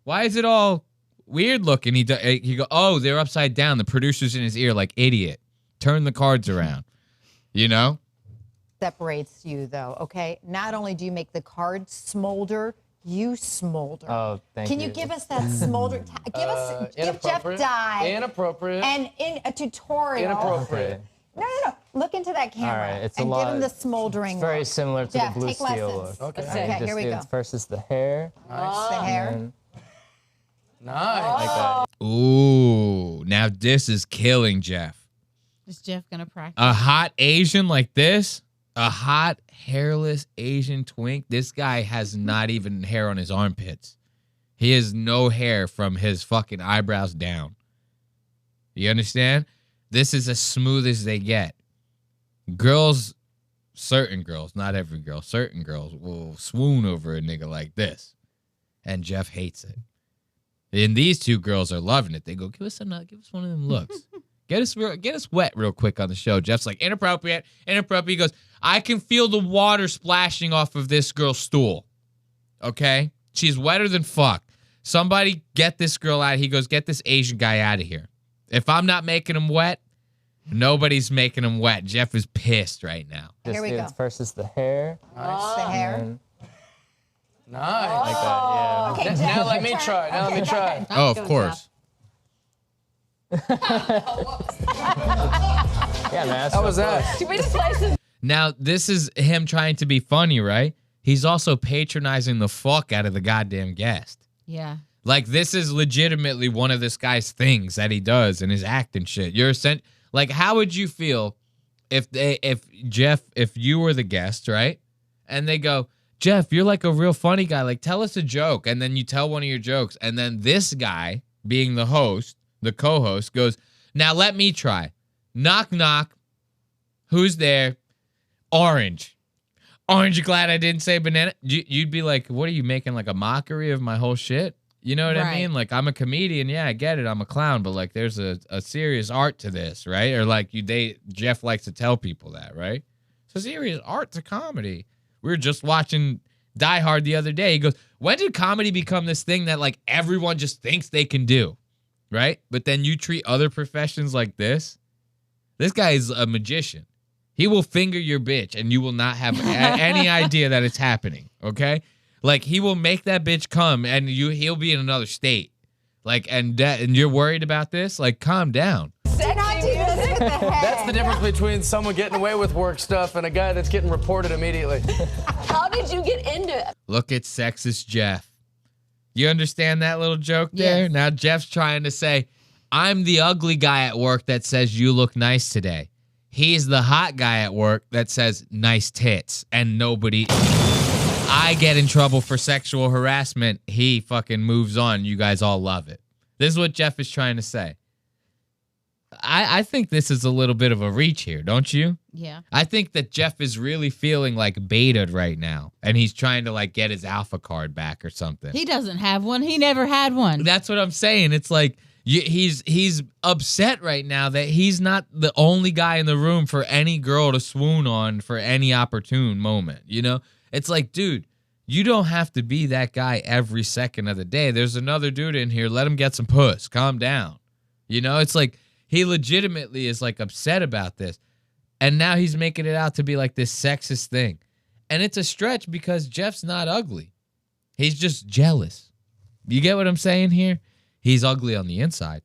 Why is it all weird looking? He go, oh, they're upside down. The producer's in his ear like, idiot. Turn the cards around. You know? Separates you, though, okay? Not only do you make the cards smolder, you smolder. Oh, thank you. Can you give us that smolder? Give Jeff Dyve. Inappropriate. And in a tutorial. Inappropriate. No. Look into that camera. All right, it's and a lot. give him the smoldering. It's very look. similar to Jeff, the blue take steel lessons. look. Okay, here we go. First is the hair. Nice. The hair. Nice. Like that. Ooh, now this is killing Jeff. Is Jeff gonna practice? A hot Asian like this? A hot, hairless Asian twink? This guy has not even hair on his armpits. He has no hair from his fucking eyebrows down. You understand? This is as smooth as they get. Girls, certain girls, not every girl, certain girls will swoon over a nigga like this. And Jeff hates it. And these two girls are loving it. They go, give us one of them looks. Get us wet real quick on the show. Jeff's like, inappropriate. He goes, I can feel the water splashing off of this girl's stool. Okay? She's wetter than fuck. Somebody get this girl out. He goes, get this Asian guy out of here. If I'm not making him wet, nobody's making him wet. Jeff is pissed right now. Here we go. First is the hair. Nice. The hair. Nice. Like that, yeah. Okay, Now let me try. Let me try. Oh, of course. Yeah, man. How was that? Now, this is him trying to be funny, right? He's also patronizing the fuck out of the goddamn guest. Yeah. Like, this is legitimately one of this guy's things that he does in his act and shit. Like, how would you feel if you were the guest, right? And they go, Jeff, you're like a real funny guy. Like, tell us a joke. And then you tell one of your jokes. And then this guy, being the host, the co-host, goes, now let me try. Knock, knock. Who's there? Orange. Orange, you glad I didn't say banana? You'd be like, what are you making, like a mockery of my whole shit? You know what I mean? Like, I'm a comedian. Yeah, I get it. I'm a clown. But, like, there's a serious art to this, right? Or, like, Jeff likes to tell people that, right? It's a serious art to comedy. We were just watching Die Hard the other day. He goes, when did comedy become this thing that, like, everyone just thinks they can do, right? But then you treat other professions like this? This guy is a magician. He will finger your bitch, and you will not have any idea that it's happening, okay? Like, he will make that bitch come, and he'll be in another state. Like, and you're worried about this? Like, calm down. That's the difference between someone getting away with work stuff and a guy that's getting reported immediately. How did you get into it? Look at sexist Jeff. You understand that little joke there? Yes. Now Jeff's trying to say, I'm the ugly guy at work that says you look nice today. He's the hot guy at work that says nice tits, and nobody... I get in trouble for sexual harassment. He fucking moves on. You guys all love it. This is what Jeff is trying to say. I think this is a little bit of a reach here, don't you? Yeah. I think that Jeff is really feeling like baited right now, and he's trying to like get his alpha card back or something. He doesn't have one. He never had one. That's what I'm saying. It's like he's upset right now that he's not the only guy in the room for any girl to swoon on for any opportune moment, you know? It's like, dude, you don't have to be that guy every second of the day. There's another dude in here. Let him get some puss. Calm down. You know, it's like he legitimately is like upset about this. And now he's making it out to be like this sexist thing. And it's a stretch because Jeff's not ugly. He's just jealous. You get what I'm saying here? He's ugly on the inside.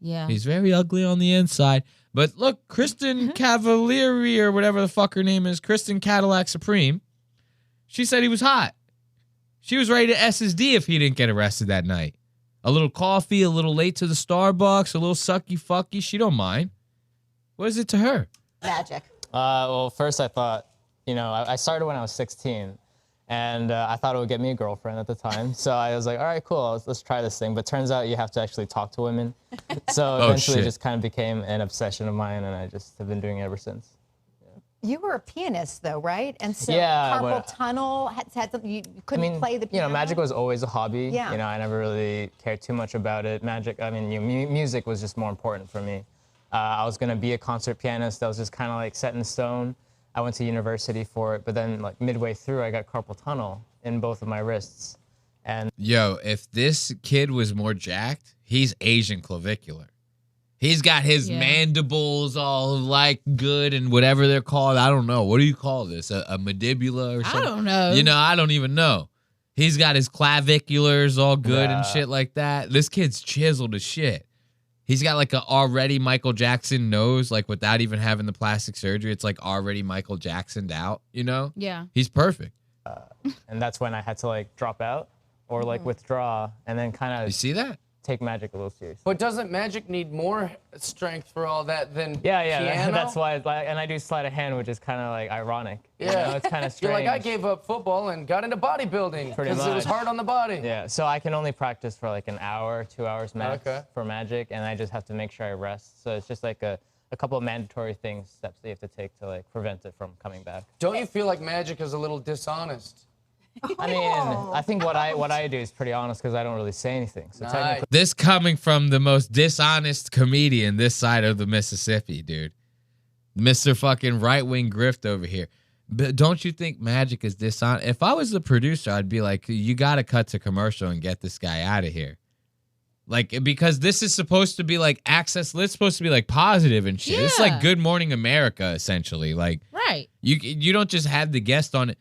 Yeah. He's very ugly on the inside. But look, Kristen Cavalieri or whatever the fuck her name is, Kristen Cadillac Supreme, she said he was hot. She was ready to SSD if he didn't get arrested that night. A little coffee, a little late to the Starbucks, a little sucky fucky. She don't mind. What is it to her? Magic. Well, first I thought, I started when I was 16. And I thought it would get me a girlfriend at the time. So I was like, all right, cool, let's try this thing. But turns out you have to actually talk to women. So eventually it just kind of became an obsession of mine, and I just have been doing it ever since. You were a pianist, though, right? And so yeah, carpal tunnel had something, you couldn't play the piano? Magic was always a hobby. Yeah. I never really cared too much about it. Music was just more important for me. I was gonna be a concert pianist. That was just kind of like set in stone. I went to university for it, but then like midway through, I got carpal tunnel in both of my wrists. And yo, if this kid was more jacked, he's Asian clavicular. He's got his mandibles all like good and whatever they're called. I don't know. What do you call this? A mandibula or something? I don't know. You know, I don't even know. He's got his claviculars all good and shit like that. This kid's chiseled as shit. He's got like a already Michael Jackson nose, like without even having the plastic surgery. It's like already Michael Jacksoned out, you know? Yeah. He's perfect. And that's when I had to like drop out or like withdraw and then kind of. You see that? Take magic a little seriously. But doesn't magic need more strength for all that than piano? That's why. And I do sleight of hand, which is kind of like ironic. Yeah, you know, it's kind of strange. You're like, I gave up football and got into bodybuilding because it was hard on the body. Yeah, so I can only practice for like an hour, 2 hours max for magic, and I just have to make sure I rest. So it's just like a couple of mandatory steps that you have to take to like prevent it from coming back. Don't you feel like magic is a little dishonest? I mean, I think what I do is pretty honest because I don't really say anything. So technically, this coming from the most dishonest comedian this side of the Mississippi, dude. Mr. fucking right-wing grift over here. But don't you think magic is dishonest? If I was the producer, I'd be like, you got to cut to commercial and get this guy out of here. Like, because this is supposed to be like access. It's supposed to be like positive and shit. It's like Good Morning America, essentially. Like, right. You don't just have the guest on it.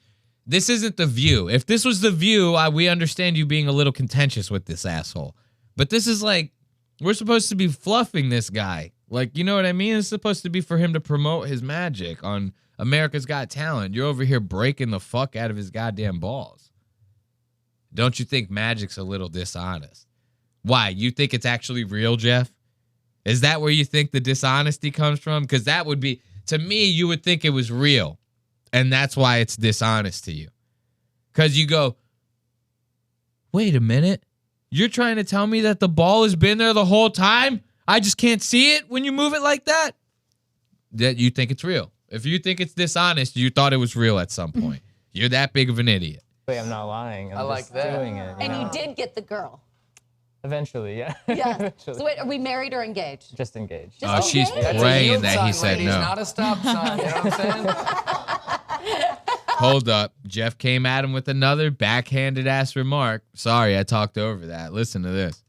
This isn't The View. If this was The View, we understand you being a little contentious with this asshole. But this is like, we're supposed to be fluffing this guy. Like, you know what I mean? It's supposed to be for him to promote his magic on America's Got Talent. You're over here breaking the fuck out of his goddamn balls. Don't you think magic's a little dishonest? Why? You think it's actually real, Jeff? Is that where you think the dishonesty comes from? Because that would be, to me, you would think it was real. And that's why it's dishonest to you. Because you go, wait a minute. You're trying to tell me that the ball has been there the whole time? I just can't see it when you move it like that? That you think it's real. If you think it's dishonest, you thought it was real at some point. You're that big of an idiot. I'm not lying. I'm like just that. doing it. And you did get the girl. Eventually, yeah. Yeah. Eventually. So wait, are we married or engaged? Just engaged. Oh, she's praying that he said ladies, no. Not a stop sign. You know what I'm saying? Hold up. Jeff came at him with another backhanded ass remark. Sorry, I talked over that. Listen to this.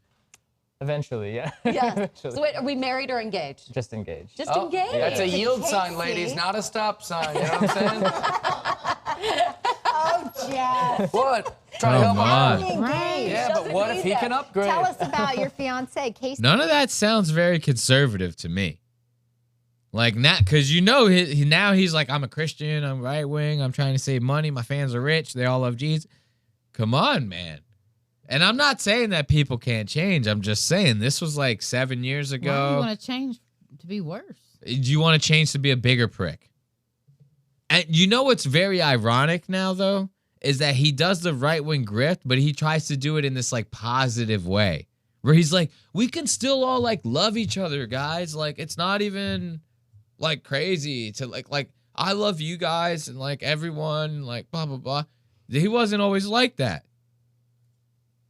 Eventually, yeah. Yeah. Eventually. So wait, are we married or engaged? Just engaged. Just engaged. That's a yield Casey. sign, ladies, not a stop sign. You know what I'm saying? Oh, Jeff. What? Try to help him out. Right. Yeah, but what if he can upgrade? Tell us about your fiance, Casey. None of that sounds very conservative to me. Like, not because you know now he's like, I'm a Christian, I'm right wing, I'm trying to save money, my fans are rich, they all love Jesus. Come on, man. And I'm not saying that people can't change. I'm just saying this was like 7 years ago. Why do you want to change to be worse? Do you want to change to be a bigger prick? And you know what's very ironic now, though, is that he does the right-wing grift, but he tries to do it in this like positive way, where he's like, we can still all like love each other, guys. Like, it's not even like crazy to like I love you guys and like everyone, like blah blah blah. He wasn't always like that.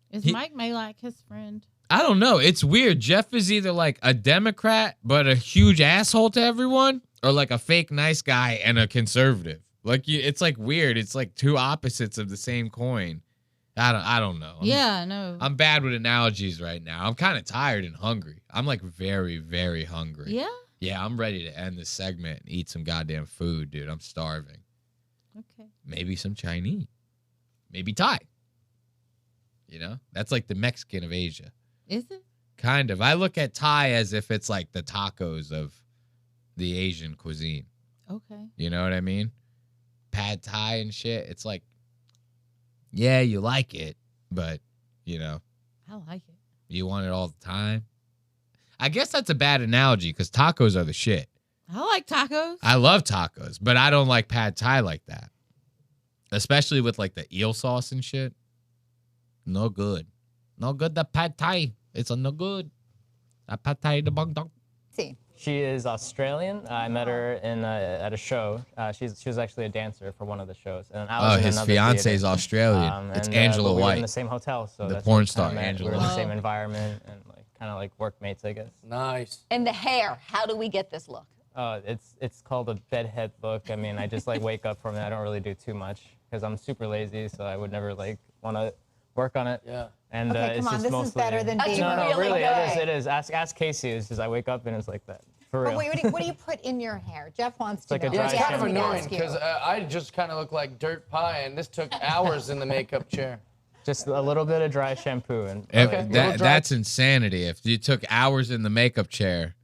Is Mike May like his friend? I don't know. It's weird. Jeff is either like a Democrat but a huge asshole to everyone, or like a fake nice guy and a conservative. Like it's like weird. It's like two opposites of the same coin. I don't know. No. I'm bad with analogies right now. I'm kind of tired and hungry. I'm like very, very hungry. Yeah? Yeah, I'm ready to end this segment and eat some goddamn food, dude. I'm starving. Okay. Maybe some Chinese. Maybe Thai. You know? That's like the Mexican of Asia. Is it? Kind of. I look at Thai as if it's like the tacos of the Asian cuisine. Okay. You know what I mean? Pad Thai and shit. It's like, yeah, you like it, but, you know. I like it. You want it all the time? I guess that's a bad analogy because tacos are the shit. I like tacos. I love tacos, but I don't like Pad Thai like that. Especially with like the eel sauce and shit. No good. No good, the Pad Thai. It's no good. The Pad Thai, the bong dong. See. She is Australian. I met her at a show. She was actually a dancer for one of the shows. And I was in his another fiance is theater. Australian. It's and, Angela but we were White. in the same hotel, so The that's porn what star, kinda meant. Angela We were in the White. same environment and like kind of like workmates, I guess. Nice. And the hair, how do we get this look? Oh, it's called a bedhead look. I mean, I just like wake up from it. I don't really do too much because I'm super lazy, so I would never like want to work on it. Yeah. And Okay, it's come on, just this mostly, is better than being No, really really, good. it is. Ask Casey. It's just I wake up and it's like that. For real. But wait, what do you put in your hair? Jeff wants to like a know. Yeah, it's dry kind of shampoo. annoying because I just kind of look like dirt pie, and this took hours in the makeup chair. Just a little bit of dry shampoo and That's insanity. If you took hours in the makeup chair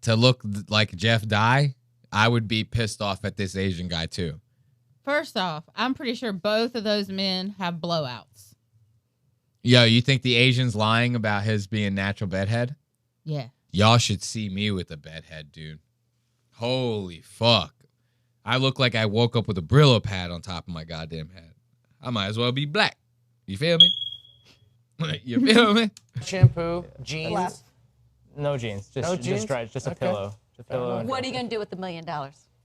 to look like Jeff Dye, I would be pissed off at this Asian guy too. First off, I'm pretty sure both of those men have blowouts. Yo, you think the Asian's lying about his being natural bedhead? Yeah. Y'all should see me with a bedhead, dude. Holy fuck. I look like I woke up with a Brillo pad on top of my goddamn head. I might as well be black. You feel me? You feel me? Shampoo, jeans. no jeans. Just No jeans? just dry, just a pillow. Just a pillow. What are you going to do with the $1 million?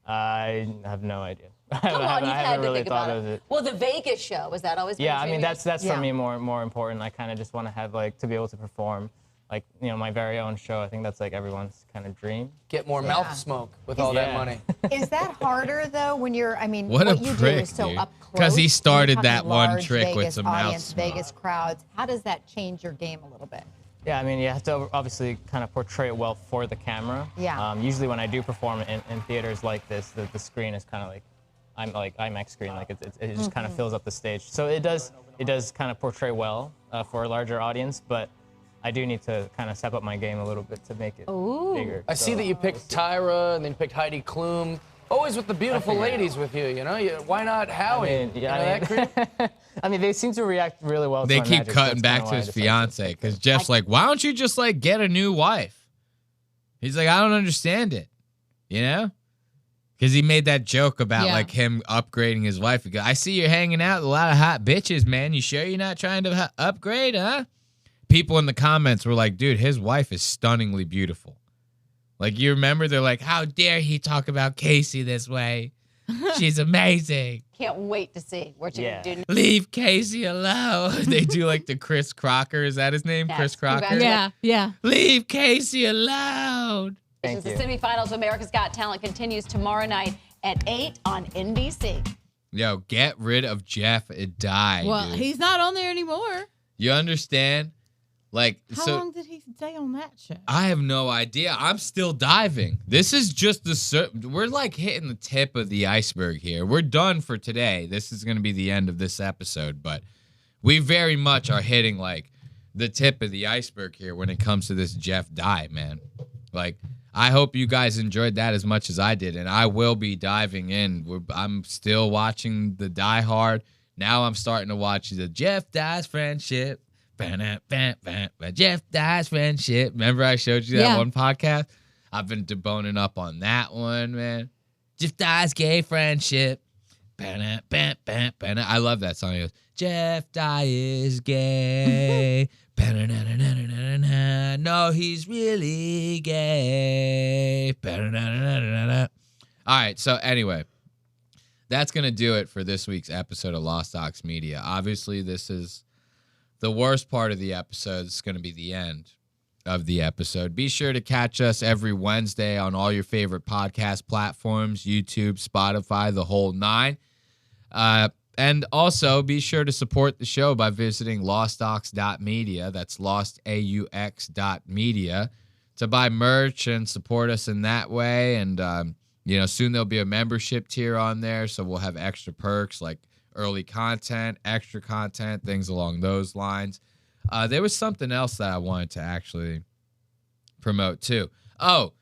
I have no idea. Come on, you I had haven't to really think thought about of it. it. Well, the Vegas show, was that always Yeah, I mean that's Yeah. for me more important. I kind of just want to have like to be able to perform, like my very own show. I think that's like everyone's kind of dream. Get more mouth smoke with all that money. Is that harder though when you're? I mean, What a you do prick, is so dude. up close. 'Cause he started You're that talking one large trick with Vegas some mouth audience, smoke. Vegas crowds. How does that change your game a little bit? Yeah, I mean you have to obviously kind of portray it well for the camera. Yeah. Usually when I do perform in theaters like this, the screen is kind of like IMAX screen, like it just kind of fills up the stage. So it does kind of portray well for a larger audience, but I do need to kind of step up my game a little bit to make it bigger. I see that you picked Tyra and then you picked Heidi Klum. Always with the beautiful ladies with you, why not Howie? I mean, they seem to react really well They to my keep magic, cutting so that's back kinda to why I his decided fiance because Jeff's like, why don't you just like get a new wife? He's like, I don't understand it, Because he made that joke about like him upgrading his wife. He goes, I see you're hanging out with a lot of hot bitches, man. You sure you're not trying to upgrade, huh? People in the comments were like, dude, his wife is stunningly beautiful. Like, you remember? They're like, how dare he talk about Casey this way? She's amazing. Can't wait to see what you're going to do. Leave Casey alone. They do like the Chris Crocker. Is that his name? Yes. Chris Crocker? Yeah. Leave Casey alone. The semifinals of America's Got Talent continues tomorrow night at 8 on NBC. Yo, get rid of Jeff Dye. Well, dude. he's not on there anymore. You understand? Like, How long did he stay on that show? I have no idea. I'm still diving. This is just we're like hitting the tip of the iceberg here. We're done for today. This is going to be the end of this episode, but we very much are hitting like the tip of the iceberg here when it comes to this Jeff Dye, man. Like, I hope you guys enjoyed that as much as I did, and I will be diving in. I'm still watching the Die Hard. Now I'm starting to watch the Jeff Dye's Friendship. Jeff Dye's Friendship. Remember I showed you that one podcast? I've been deboning up on that one, man. Jeff Dye's Gay Friendship. I love that song. He goes, Jeff Dye is gay. No, he's really gay. All right, so anyway, that's going to do it for this week's episode of Lost Docs Media. Obviously, this is the worst part of the episode. It's going to be the end of the episode. Be sure to catch us every Wednesday on all your favorite podcast platforms, YouTube, Spotify, the whole nine. And also be sure to support the show by visiting lostdocs.media. That's lostaux.media to buy merch and support us in that way. And, soon there'll be a membership tier on there. So we'll have extra perks like early content, extra content, things along those lines. There was something else that I wanted to actually promote too. Oh,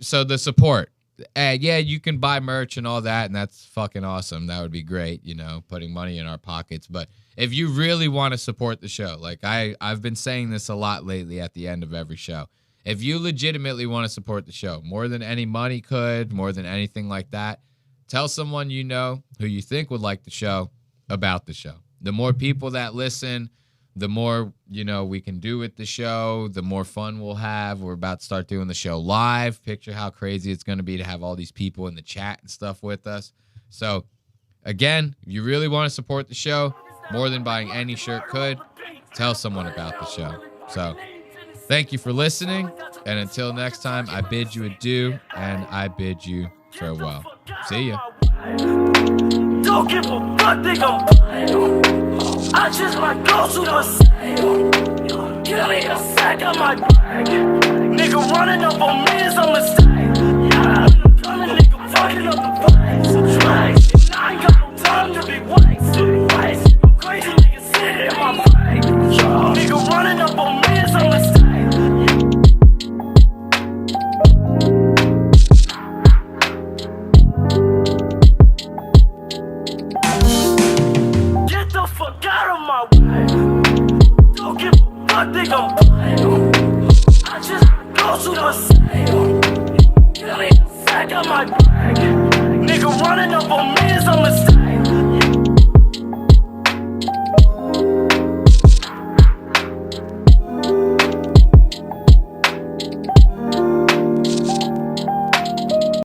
so the support. You can buy merch and all that, and that's fucking awesome. That would be great, putting money in our pockets. But if you really want to support the show, like I've been saying this a lot lately at the end of every show. If you legitimately want to support the show, more than any money could, more than anything like that, tell someone you know who you think would like the show about the show. The more people that listen, the more, we can do with the show, the more fun we'll have. We're about to start doing the show live. Picture how crazy it's going to be to have all these people in the chat and stuff with us. So, again, if you really want to support the show, more than buying any shirt could, tell someone about the show. So, Thank you for listening. And until next time, I bid you adieu and I bid you farewell. See ya. Don't give a fuck, think I'm fine. I just might go to the sale. Give me a sack of my bag. Nigga running up on me is a mistake. Yeah, I'm coming, nigga fucking up the place. And I ain't got no time to be wasted. I'm crazy, nigga sitting in my brain. Nigga running up on me is a mistake. Get the fuck out of my way. Don't give a fuck, think I'm playing. I just go to the sale. Give me a sack of my bag. Nigga running up on me is a